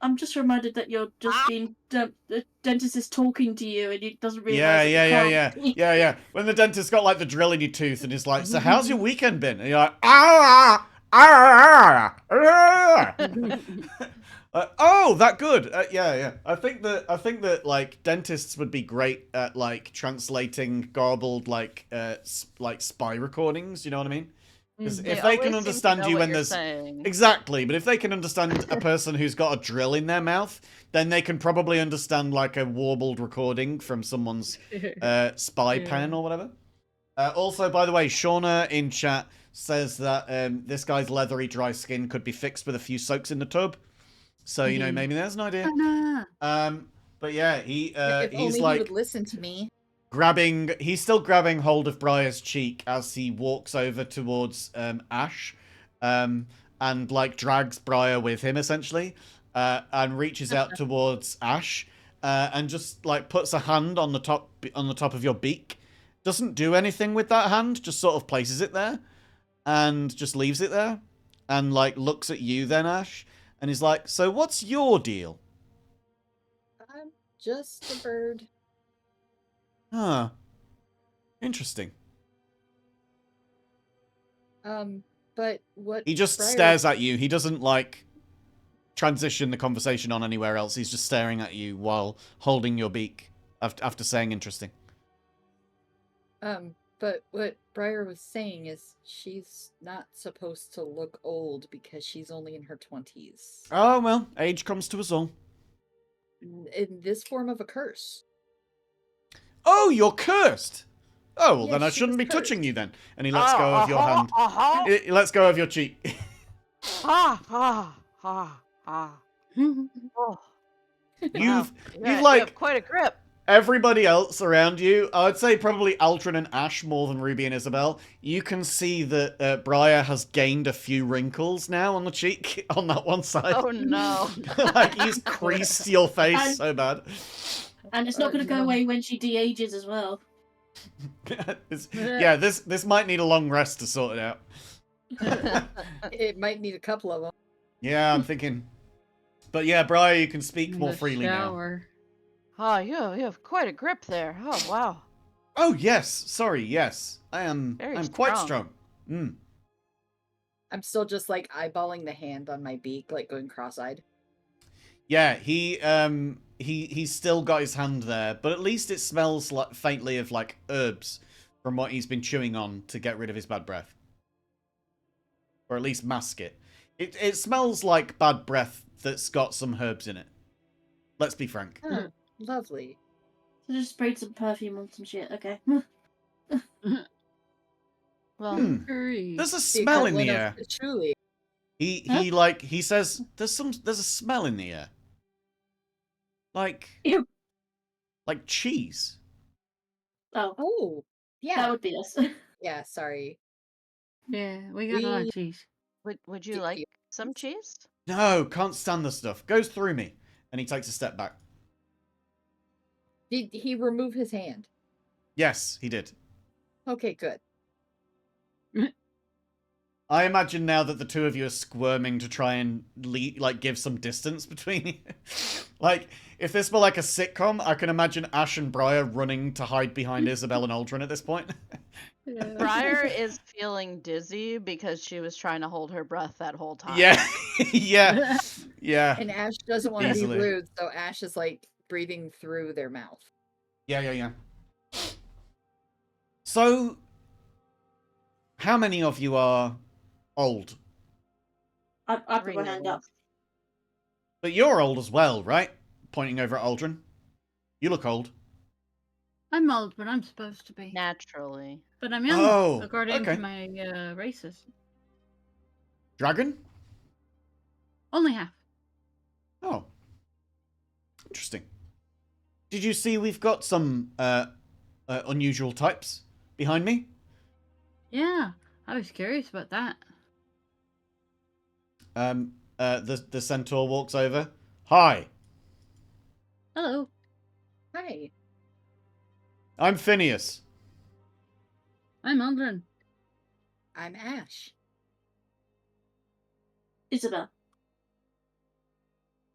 I'm just reminded that you're just being the dentist is talking to you and he doesn't realize. Yeah. When the dentist got like the drill in your tooth and is like, "So how's your weekend been?" And you're like, "Ah, ah, ah, ah." Oh, that good. Yeah. I think that like dentists would be great at like translating garbled like spy recordings. You know what I mean? Because if they can understand you when there's exactly, but if they can understand a person who's got a drill in their mouth, then they can probably understand like a warbled recording from someone's spy pen or whatever. Also, by the way, Shauna in chat says that this guy's leathery, dry skin could be fixed with a few soaks in the tub. So you know, maybe there's an idea. But yeah, he's only like he would listen to me. he's still grabbing hold of Briar's cheek as he walks over towards Ash, and like drags Briar with him essentially, and reaches out towards Ash, and just like puts a hand on the top of your beak. Doesn't do anything with that hand, just sort of places it there, and just leaves it there, and like looks at you then, Ash, and he's like, "So what's your deal?" Just a bird. Huh. Interesting. But what He just Briar- stares at you. He doesn't, like, transition the conversation on anywhere else. He's just staring at you while holding your beak after saying interesting. But what Briar was saying is she's not supposed to look old because she's only in her 20s. Oh, well, age comes to us all. In this form of a curse. Oh, you're cursed! Oh, well, Yeah, then I she shouldn't be was touching cursed. you then. And he lets go of your hand. He lets go of your cheek. Ah. Oh, You've you like have quite a grip. everybody else around you. I would say probably Aldrin and Ash more than Ruby and Isabel. You can see that Briar has gained a few wrinkles now on the cheek on that one side. Oh no. Like he's creased your face And- so bad. And it's not going to go away when she de-ages as well. Yeah, this might need a long rest to sort it out. It might need a couple of them. Yeah, I'm thinking. But yeah, Briar, you can speak In more the freely now. shower. Oh, you have quite a grip there. Oh wow. Oh yes, sorry, yes. I'm Very quite strong. strong. I'm still just like eyeballing the hand on my beak, like going cross-eyed. Yeah, he's still got his hand there, but at least it smells like faintly of like herbs from what he's been chewing on to get rid of his bad breath. Or at least mask it. It smells like bad breath that's got some herbs in it. Let's be frank. Oh, lovely. So just sprayed some perfume on some shit. Okay. Well, Hurry. There's a The smell in the equivalent air. of patchouli. He says there's a smell in the air. Like Ew. like cheese. Oh, Oh, that yeah. would be us. Yeah, sorry. Yeah, we got a lot We- of cheese. would you Do like you- some cheese? No, can't stand the stuff. Goes through me. And he takes a step back. Did he remove his hand? Yes, he did. Okay, good. I imagine now that the two of you are squirming to try and give some distance between you. Like, if this were like a sitcom, I can imagine Ash and Briar running to hide behind Isabel and Aldrin at this point. Briar is feeling dizzy because she was trying to hold her breath that whole time. Yeah, yeah, yeah, And Ash doesn't want to be Easily. rude, so Ash is like breathing through their mouth. yeah. So, how many of you are old? I put my hand up. But you're old as well, right? Pointing over at Aldrin. You look old. I'm old, but I'm supposed to be. Naturally. But I'm young, Oh, according okay. to my races. Dragon? Only half. Oh. Interesting. Did you see we've got some unusual types behind me? Yeah, I was curious about that. The centaur walks over. Hi, Hello. Hi. I'm Phineas. I'm Aldrin. I'm Ash. Isabel.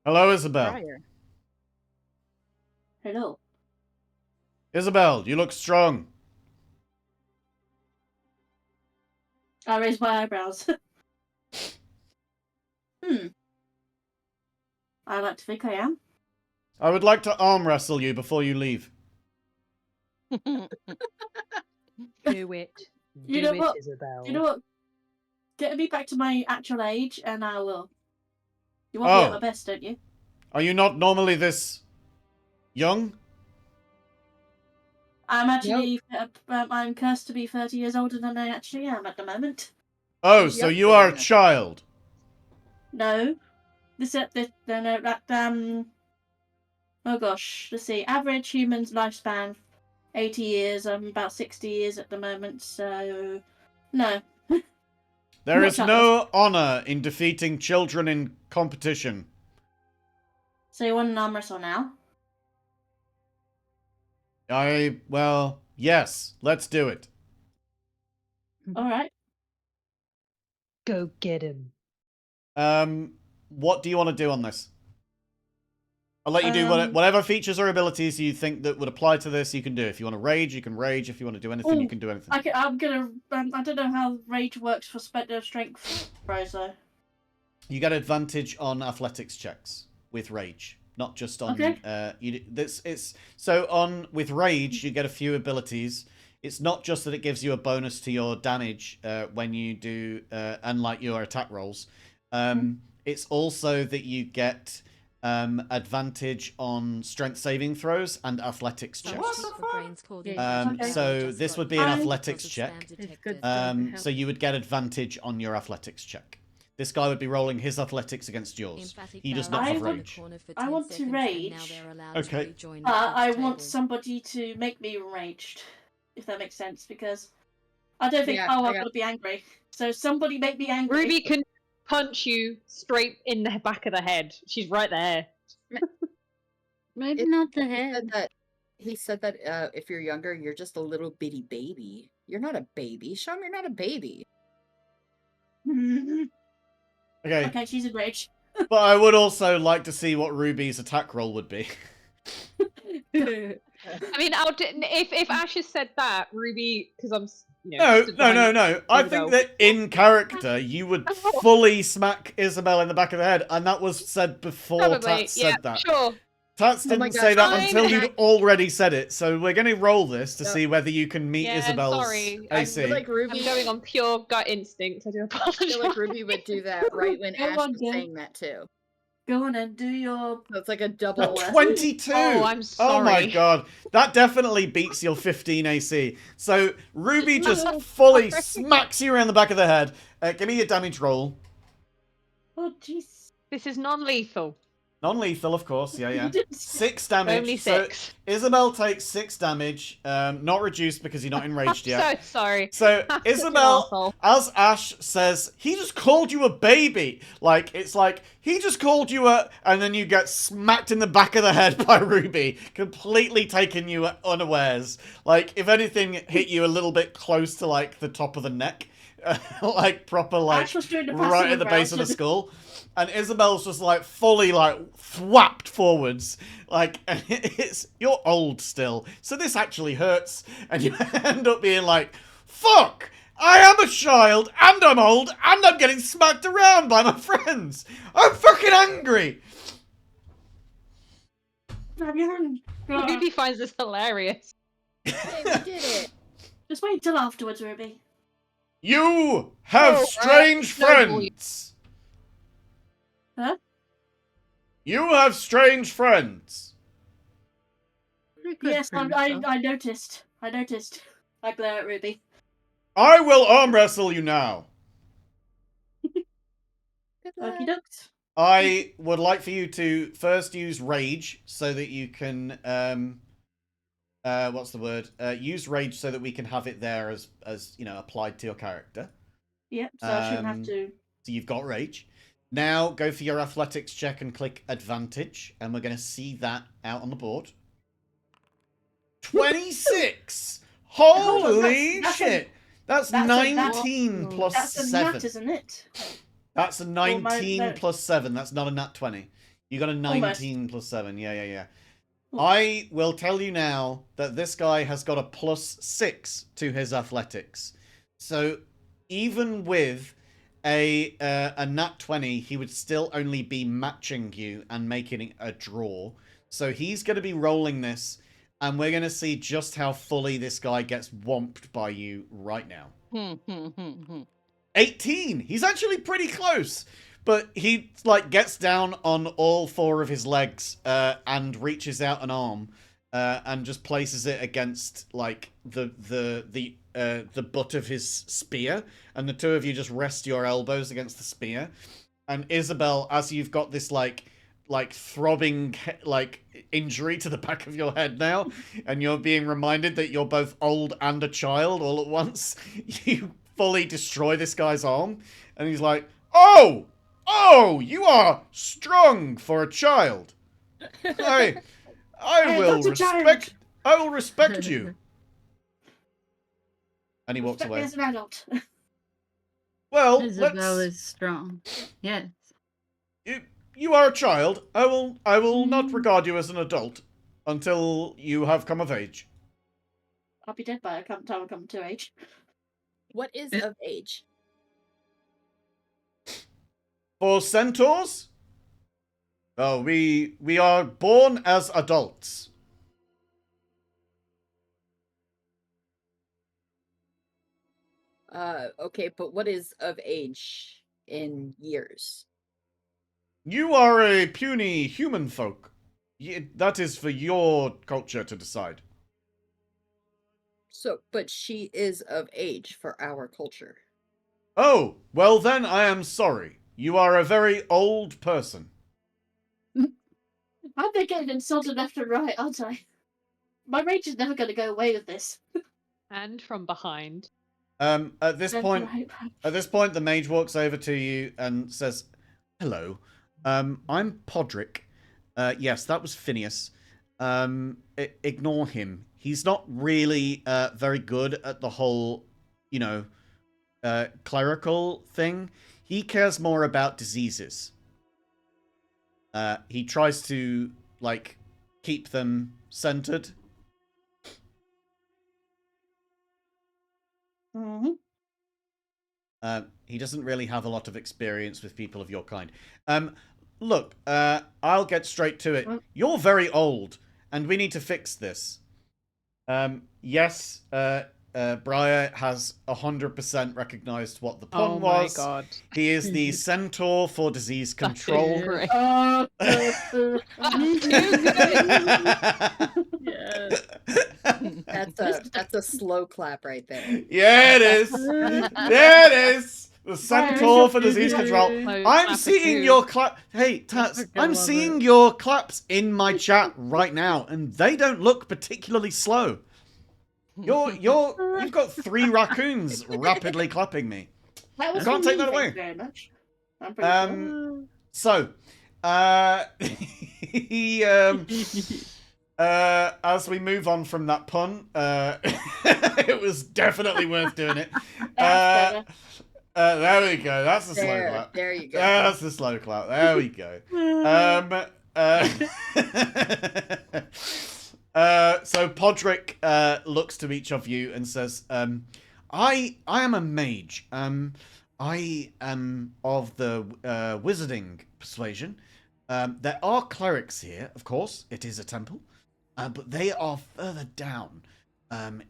Hello, Isabel. Briar. Hello. Isabel, you look strong. I raise my eyebrows. I like to think I am. I would like to arm wrestle you before you leave. Do it. You Do know it, what? Isabel. You know what? Get me back to my actual age, and I will. You want me at Oh. my best, don't you? Are you not normally this young? I'm actually. I'm cursed to be 30 years older than I actually am at the moment. Oh, so Younger you are a than us. child. No. Oh gosh, let's see. Average human's lifespan, 80 years. I'm about 60 years at the moment, so. No. There Not is child. no honor in defeating children in competition. So you want an arm wrestle now? Well, yes, let's do it. Alright. Go get him. What do you want to do on this? I'll let you do whatever features or abilities you think that would apply to this. You can do. If you want to rage, you can rage. If you want to do anything, you Ooh, can do anything. I'm gonna. I don't know how rage works for strength throws though. You get advantage on athletics checks with rage, not just on. Okay. With rage, you get a few abilities. It's not just that it gives you a bonus to your damage when you do, unlike your attack rolls. It's also that you get advantage on strength saving throws and athletics checks. So this would be an athletics check. It's good stuff. It So you would get advantage on your athletics check. This guy would be rolling his athletics against yours. He does not have rage. I want to rage. Okay. I want somebody to make me enraged, if that makes sense, because I don't think I'm gonna be angry. So somebody make me angry. Ruby can punch you straight in the back of the head. She's right there. Maybe not the head. He said that if you're younger, you're just a little bitty baby. You're not a baby. Show him you're not a baby. Okay. Okay, she's enraged. But I would also like to see what Ruby's attack roll would be. I mean, if Ash has said that, Ruby, because I'm. No. I think that in character, you would fully smack Isabel in the back of the head, and that was said before Tats said that. Sure. Tats didn't say that until you'd already said it, so we're going to roll this to see whether you can meet Isabel's AC. I feel like Ruby, I'm going on pure gut instinct. I do apologize. I feel like Ruby would do that right when Ash was saying that too. Go on and do your. That's like a double. 22. Oh, I'm sorry. Oh my god, that definitely beats your 15 AC. So Ruby just fully smacks you around the back of the head. Give me your damage roll. Oh jeez. This is non-lethal. Non-lethal, of course. Yeah. 6 damage. Only 6. So Isabel takes 6 damage. Not reduced because you're not enraged yet. I'm so sorry. So I'm such an Isabel, arsehole. as Ash says, he just called you a baby. It's like he just called you and then you get smacked in the back of the head by Ruby, completely taking you unawares. Like if anything hit you a little bit close to like the top of the neck, like proper like right at the base of the skull. And Isabel's just like fully like thwapped forwards, like, and you're old still, so this actually hurts, and you end up being like, fuck, I am a child, and I'm old, and I'm getting smacked around by my friends. I'm fucking angry. Ruby finds this hilarious. Hey, we did it. Just wait till afterwards, Ruby. You have strange friends. Huh? You have strange friends. Yes, I noticed. I glare at Ruby. I will arm wrestle you now. Okie dokes. I would like for you to first use rage so that you can what's the word? Use rage so that we can have it there as applied to your character. Yep, so I shouldn't have to. So you've got rage. Now go for your athletics check and click advantage, and we're going to see that out on the board. 26! Holy shit! That's 19 plus 7. That's a nat, isn't it? That's a 19 plus 7. That's not a nat 20. You got a 19 plus 7. Yeah. I will tell you now that this guy has got a plus 6 to his athletics. So even with a nat 20, he would still only be matching you and making it a draw. So he's going to be rolling this, and we're going to see just how fully this guy gets whomped by you right now. 18! He's actually pretty close. But he gets down on all 4 of his legs and reaches out an arm and just places it against the butt of his spear, and the two of you just rest your elbows against the spear. And Isabel, as you've got this throbbing injury to the back of your head now, and you're being reminded that you're both old and a child all at once, you fully destroy this guy's arm, and he's like, Oh, you are strong for a child. I will respect you. And he walks away. As an adult. Well, Isabel is strong. Yes. you are a child. I will not regard you as an adult until you have come of age. I'll be dead by the time I come to age. What is It- of age? For centaurs? Oh, we are born as adults. Okay, but what is of age in years? You are a puny human folk. That is for your culture to decide. So, but she is of age for our culture. Oh, well then I am sorry. You are a very old person. I've been getting insulted left and right, aren't I? My rage is never going to go away with this. And from behind. At this Left, point, right. the mage walks over to you and says, "Hello, I'm Podrick. Yes, that was Phineas. Ignore him. He's not really very good at the whole, clerical thing. He cares more about diseases. He tries to keep them centered." Mm-hmm. He doesn't really have a lot of experience with people of your kind. Look, I'll get straight to it. You're very old, and we need to fix this. Yes, Briar has 100% recognized what the pun Oh my was. god. He is the centaur for disease control. Great. Yeah. That's a slow clap right there. Yeah, it is. There it is. The centaur for disease control. Slow I'm clap seeing too. your clap. Hey, Taz, fucking I'm love seeing it. your claps in my chat right now, and they don't look particularly slow. You've got 3 raccoons rapidly clapping me. That was Can't from take me, that away. thank you very much. I'm pretty sure. So, he as we move on from that pun, it was definitely worth doing it. That's better. There we go. That's the slow There, clap. there you go. That's the slow clap. There we go. So Podrick looks to each of you and says, I am a mage. I am of the wizarding persuasion. There are clerics here, of course. It is a temple. But they are further down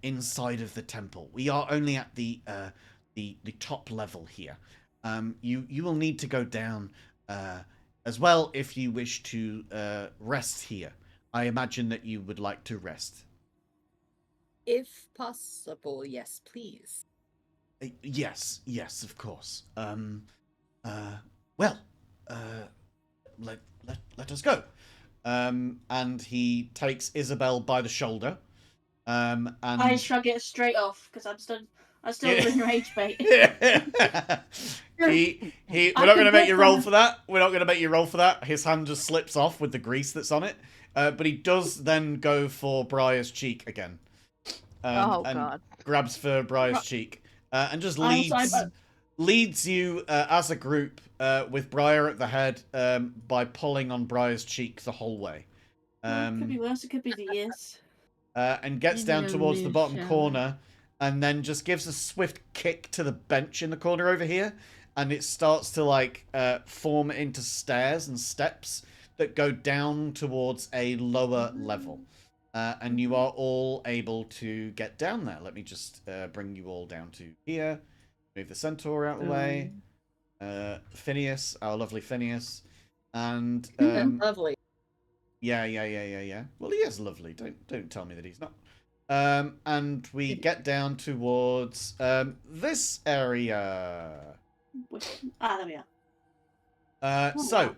inside of the temple. We are only at the top level here. You will need to go down as well if you wish to rest here. I imagine that you would like to rest. If possible, yes, please. Yes, of course. Let us go. And he takes Isabel by the shoulder. And I shrug it straight off because I'm still in rage bait. We're not going to make you roll for that. We're not going to make you roll for that. His hand just slips off with the grease that's on it. But he does then go for Briar's cheek again. Oh, and God. grabs for Briar's cheek. And just I'm leads you as a group with Briar at the head by pulling on Briar's cheek the whole way. It could be worse. It could be the years. And gets Maybe down a towards the new bottom shower. corner and then just gives a swift kick to the bench in the corner over here, and it starts to form into stairs and steps that go down towards a lower level. And you are all able to get down there. Let me just bring you all down to here. Move the centaur out of the way. Phineas, our lovely Phineas. And Lovely. yeah. Well, he is lovely. Don't tell me that he's not. And we get down towards this area. There we are. So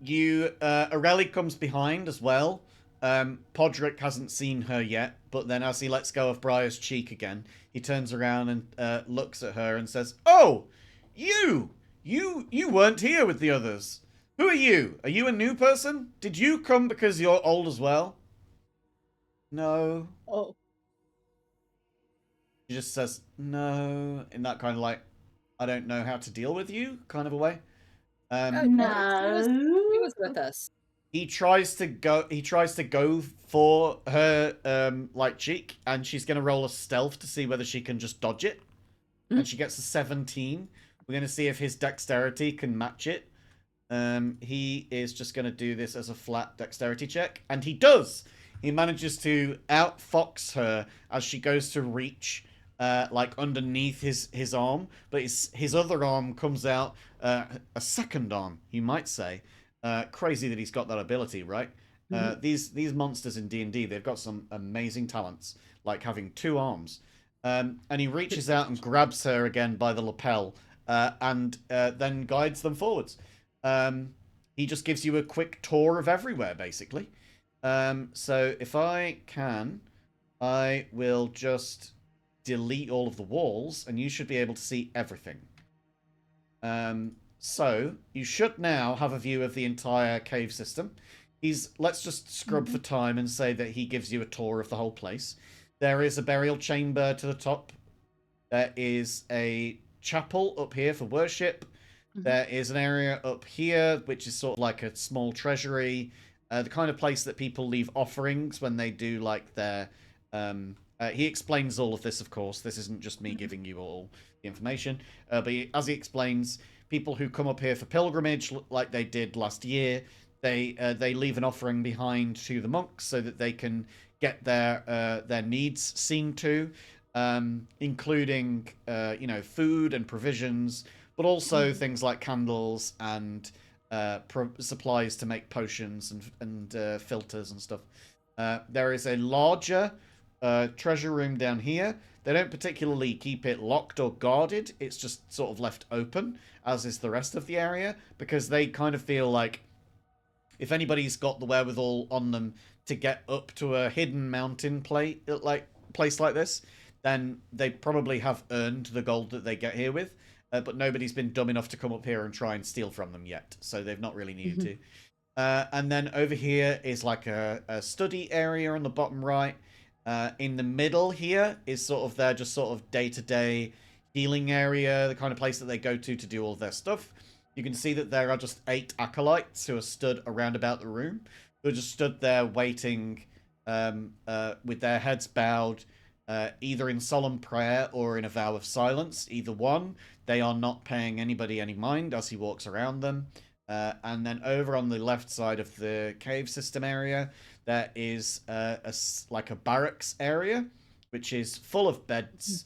Aurelie comes behind as well. Podrick hasn't seen her yet, but then as he lets go of Briar's cheek again, he turns around and looks at her and says, "Oh, you weren't here with the others. Who are you? Are you a new person? Did you come because you're old as well?" "No." Oh, She just says, "No," in that kind of I don't know how to deal with you kind of a way. no. No. He was with us. He tries to go for her like cheek, and she's gonna roll a stealth to see whether she can just dodge it. And she gets a 17. We're gonna see if his dexterity can match it. He is just gonna do this as a flat dexterity check, and he does. He manages to outfox her as she goes to reach like underneath his arm, but his other arm comes out, a second arm, you might say. Crazy that he's got that ability, right? These monsters in D&D, they've got some amazing talents, like having 2 arms. And he reaches out and grabs her again by the lapel, and then guides them forwards. He just gives you a quick tour of everywhere, basically. So if I can, I will just delete all of the walls, and you should be able to see everything. So you should now have a view of the entire cave system. Let's just scrub for time and say that he gives you a tour of the whole place. There is a burial chamber to the top. There is a chapel up here for worship. There is an area up here, which is sort of like a small treasury. The kind of place that people leave offerings when they do like their... he explains all of this, of course. This isn't just me giving you all the information. But as he explains, people who come up here for pilgrimage, like they did last year, they leave an offering behind to the monks so that they can get their needs seen to, including food and provisions, but also things like candles and supplies to make potions and filters and stuff. There is a larger treasure room down here. They don't particularly keep it locked or guarded. It's just sort of left open, as is the rest of the area, because they kind of feel like if anybody's got the wherewithal on them to get up to a hidden mountain place like this, then they probably have earned the gold that they get here with. But nobody's been dumb enough to come up here and try and steal from them yet, so they've not really needed to. And then over here is like a study area on the bottom right. In the middle here is sort of their just sort of day-to-day healing area, the kind of place that they go to do all their stuff. You can see that there are just 8 acolytes who are stood around about the room, who are just stood there waiting with their heads bowed, either in solemn prayer or in a vow of silence. Either one. They are not paying anybody any mind as he walks around them. And then over on the left side of the cave system area, there is like a barracks area, which is full of beds.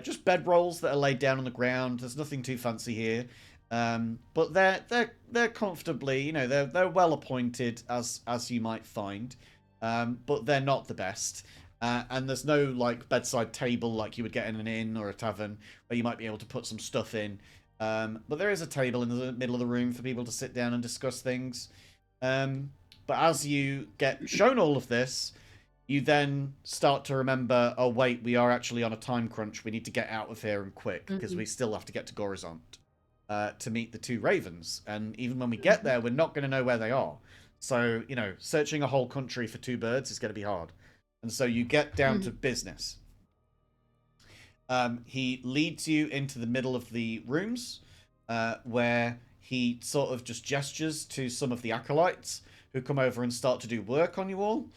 Just bedrolls that are laid down on the ground. There's nothing too fancy here. But they're comfortably, they're well appointed as you might find. But they're not the best. And there's no like bedside table like you would get in an inn or a tavern where you might be able to put some stuff in. But there is a table in the middle of the room for people to sit down and discuss things. But as you get shown all of this, you then start to remember, oh wait, we are actually on a time crunch. We need to get out of here and quick, because we still have to get to Gorizont to meet the 2 ravens. And even when we get there, we're not going to know where they are. So, searching a whole country for 2 birds is going to be hard. And so you get down to business. He leads you into the middle of the rooms, where he sort of just gestures to some of the acolytes who come over and start to do work on you all.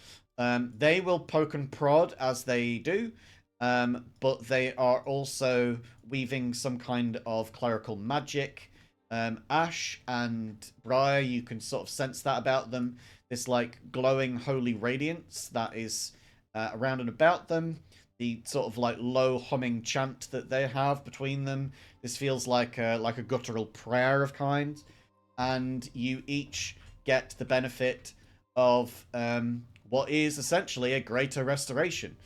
They will poke and prod as they do, but they are also weaving some kind of clerical magic. Ash and Briar, you can sort of sense that about them. This like glowing holy radiance that is around and about them. The sort of like low humming chant that they have between them. This feels like a guttural prayer of kind. And you each get the benefit of what is essentially a greater restoration.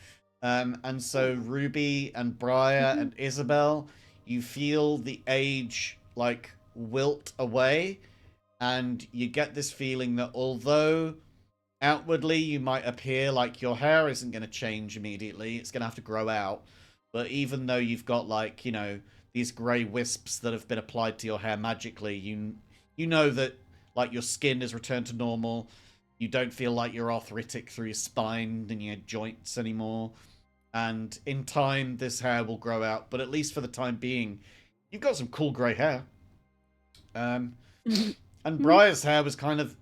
And so Ruby and Briar and Isabel, you feel the age like wilt away, and you get this feeling that although outwardly you might appear like your hair isn't going to change immediately, it's going to have to grow out, but even though you've got like these grey wisps that have been applied to your hair magically, you know that like your skin is returned to normal. You don't feel like you're arthritic through your spine and your joints anymore. And in time, this hair will grow out. But at least for the time being, you've got some cool grey hair. And Briar's hair was kind of,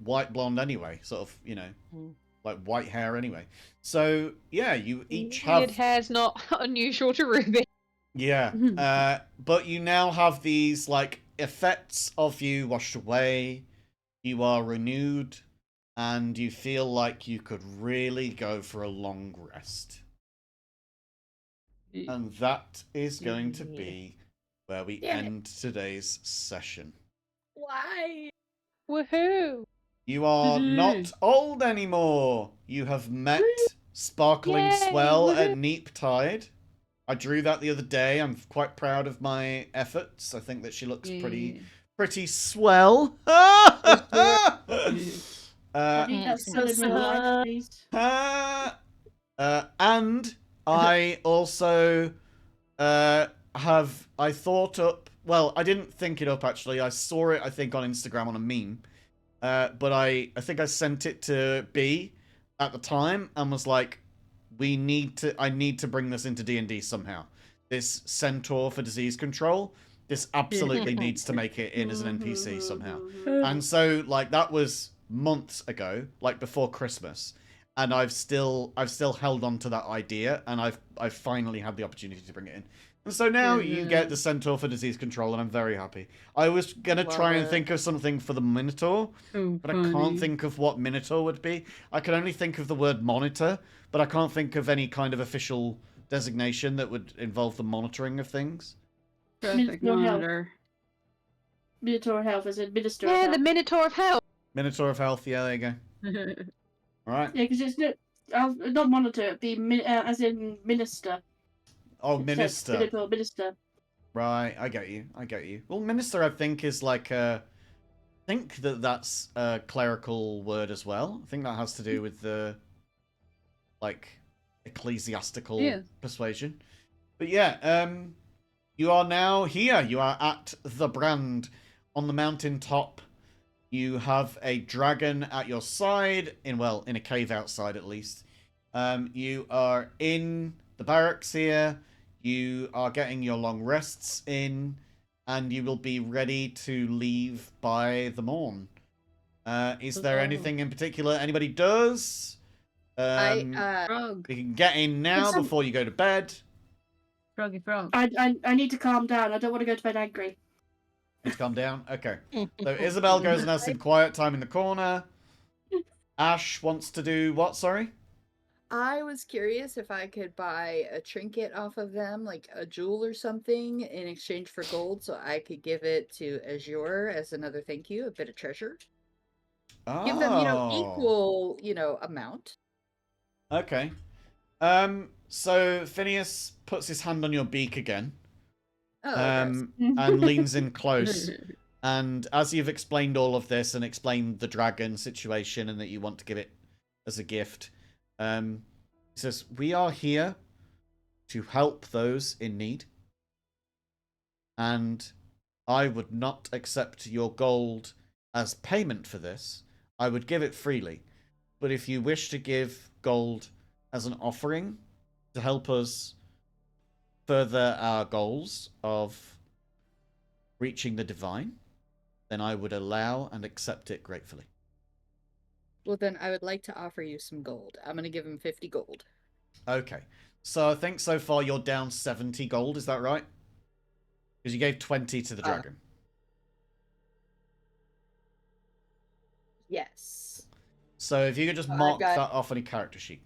white blonde anyway, sort of, Mm. like white hair anyway. So yeah, you each Weird have hair's not unusual to Ruby. yeah, but you now have these like effects of you washed away. You are renewed, and you feel like you could really go for a long rest. And that is going to be where we Damn it. end today's session. Why? Woohoo! You are Gee. not old anymore. You have met Sparkling Yay, Swell at woohoo. Neap Tide. I drew that the other day. I'm quite proud of my efforts. I think that she looks pretty swell. I need that still in real life, please. And I also I thought up. Well, I didn't think it up actually. I saw it, I think, on Instagram on a meme. But I think I sent it to B at the time and was like, I need to bring this into D&D somehow. This centaur for disease control. This absolutely needs to make it in as an NPC somehow. And so, like, that was months ago, like before Christmas, and I've still held on to that idea, and I've finally had the opportunity to bring it in. And so now you get the centaur for disease control, and I'm very happy. I was gonna try and think of something for the minotaur, but I can't think of what minotaur would be. I can only think of the word monitor, but I can't think of any kind of official designation that would involve the monitoring of things. Traffic Minotaur health. monitor. Minotaur health is administer. Yeah, the Minotaur of Hell. Minotaur of Health, yeah, there you go. Alright. Yeah, because it's not monitor, it'd be as in minister. Oh, It says minister. Minotaur minister. Right, I get you. Well, minister, I think, is like I think that's a clerical word as well. I think that has to do with the, like, ecclesiastical persuasion. But yeah, you are now here. You are at the Brand on the mountaintop. You have a dragon at your side, in a cave outside at least. You are in the barracks here. You are getting your long rests in, and you will be ready to leave by the morn. Is there anything in particular anybody does? Frog. You can get in now before you go to bed. Froggy frog. I need to calm down. I don't want to go to bed angry. Need to calm down? Okay. So Isabel goes and has some quiet time in the corner. Ash wants to do what, sorry? I was curious if I could buy a trinket off of them, like a jewel or something, in exchange for gold, so I could give it to Azure as another thank you, a bit of treasure. Oh. Give them, equal, amount. Okay. So Phineas puts his hand on your beak again. Oh, and leans in close. And as you've explained all of this and explained the dragon situation and that you want to give it as a gift, he says, "We are here to help those in need. And I would not accept your gold as payment for this. I would give it freely. But if you wish to give gold as an offering to help us further our goals of reaching the divine, then I would allow and accept it gratefully." Well, then I would like to offer you some gold. I'm going to give him 50 gold. Okay. So I think so far you're down 70 gold, is that right? Because you gave 20 to the dragon. Yes. So if you could just I've mark got- that off on your character sheet.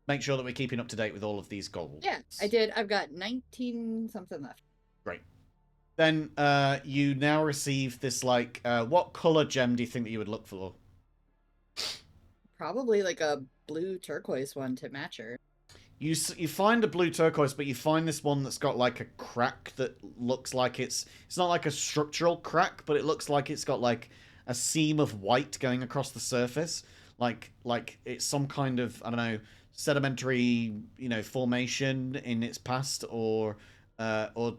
Make sure that we're keeping up to date with all of these goals. Yeah, I did. I've got 19 something left. Great. Then you now receive this, like, what color gem do you think that you would look for? Probably like a blue turquoise one to match her. You find a blue turquoise, but you find this one that's got like a crack that looks like it's not like a structural crack, but it looks like it's got like a seam of white going across the surface, like it's some kind of, I don't know, sedimentary, formation in its past, or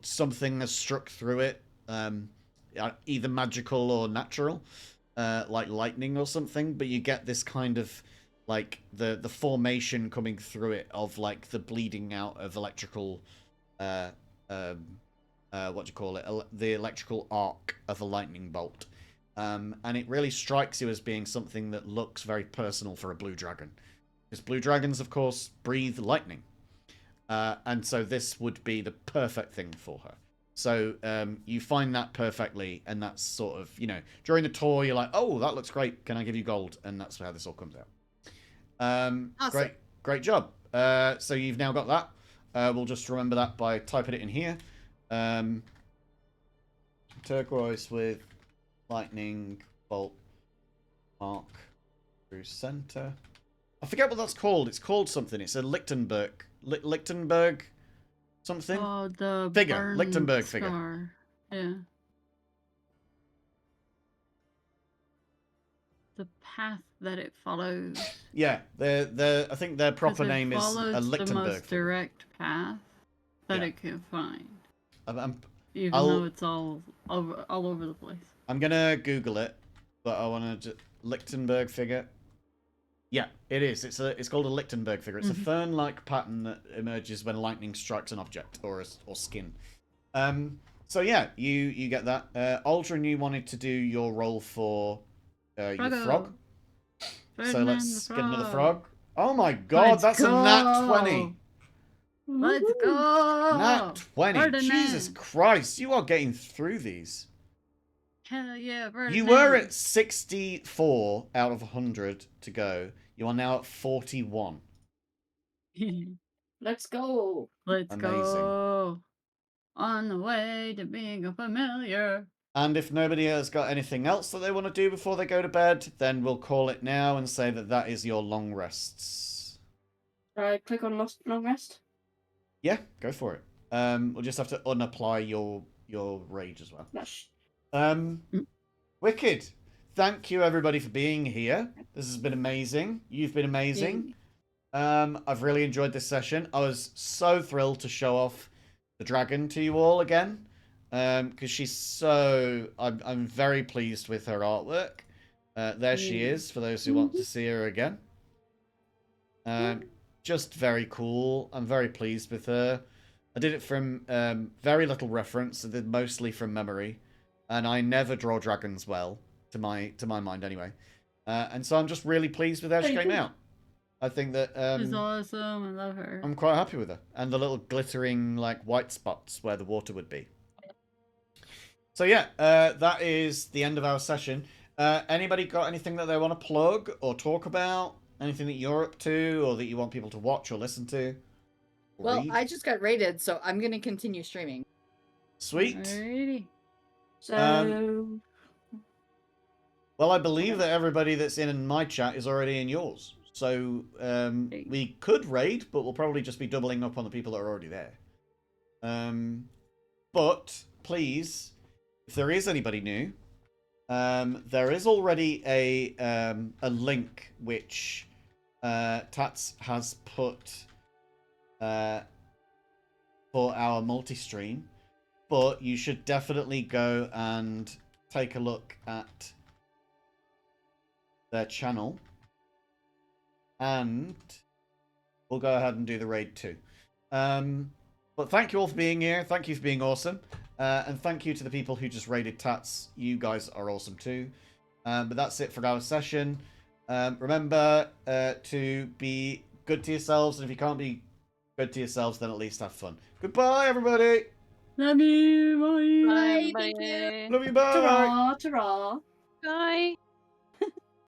something has struck through it, either magical or natural, like lightning or something. But you get this kind of like the formation coming through it of like the bleeding out of electrical what do you call it? The electrical arc of a lightning bolt. And it really strikes you as being something that looks very personal for a blue dragon. Because blue dragons, of course, breathe lightning. And so this would be the perfect thing for her. So you find that perfectly, and that's sort of, you know, during the tour, you're like, oh, that looks great. Can I give you gold? And that's how this all comes out. Awesome. Great job. So you've now got that. We'll just remember that by typing it in here. Turquoise with lightning bolt mark through center. I forget what that's called. It's called something. It's a Lichtenberg. Lichtenberg something? Oh, the Figure. burn Lichtenberg figure. scar. Yeah. The path that it follows. Yeah, I think their 'Cause proper it name is a follows the Lichtenberg most figure. direct path that Yeah. it can find. I'm Even I'll- though it's all over the place. gonna Google it, but I want to Lichtenberg figure. Yeah, it is. It's called a Lichtenberg figure. It's a fern-like pattern that emerges when lightning strikes an object or skin. So yeah, you get that. Aldrin, you wanted to do your role for your Froggo. frog. So Ferdinand let's the get another Frog. frog. Oh my god, Let's that's a nat 20. Let's Woohoo. go! Nat 20. Jesus Ferdinand. Christ, you are getting through these. Hell yeah, Ferdinand. You were at 64 out of 100 to go. You are now at 41. Let's go. Let's Amazing. go. On the way to being a familiar. And if nobody has got anything else that they want to do before they go to bed, then we'll call it now and say that that is your long rests. Should I click on long rest? Yeah, go for it. We'll just have to unapply your rage as well. That's Wicked. Thank you everybody for being here. This has been amazing. You've been amazing. I've really enjoyed this session. I was so thrilled to show off the dragon to you all again. Because she's so... I'm very pleased with her artwork. There she is, for those who want to see her again. Just very cool. I'm very pleased with her. I did it from very little reference. I did mostly from memory. And I never draw dragons well, to my mind anyway. And so I'm just really pleased with how she came out. I think that... She's awesome. I love her. I'm quite happy with her. And the little glittering, like, white spots where the water would be. So yeah, that is the end of our session. Anybody got anything that they want to plug or talk about? Anything that you're up to or that you want people to watch or listen to? Or Well, read? I just got rated, so I'm gonna continue streaming. Sweet. Alrighty. so. Well, I believe that everybody that's in my chat is already in yours. So we could raid, but we'll probably just be doubling up on the people that are already there. But please, if there is anybody new, there is already a link which Tats has put for our multi-stream, but you should definitely go and take a look at their channel, and we'll go ahead and do the raid too. But thank you all for being here. Thank you for being awesome. And thank you to the people who just raided Tats. You guys are awesome too. But that's it for our session. Remember to be good to yourselves. And if you can't be good to yourselves, then at least have fun. Goodbye, everybody. Love you. Bye. Bye. Everybody. Love you. Bye. Ta-ra, ta-ra. Bye.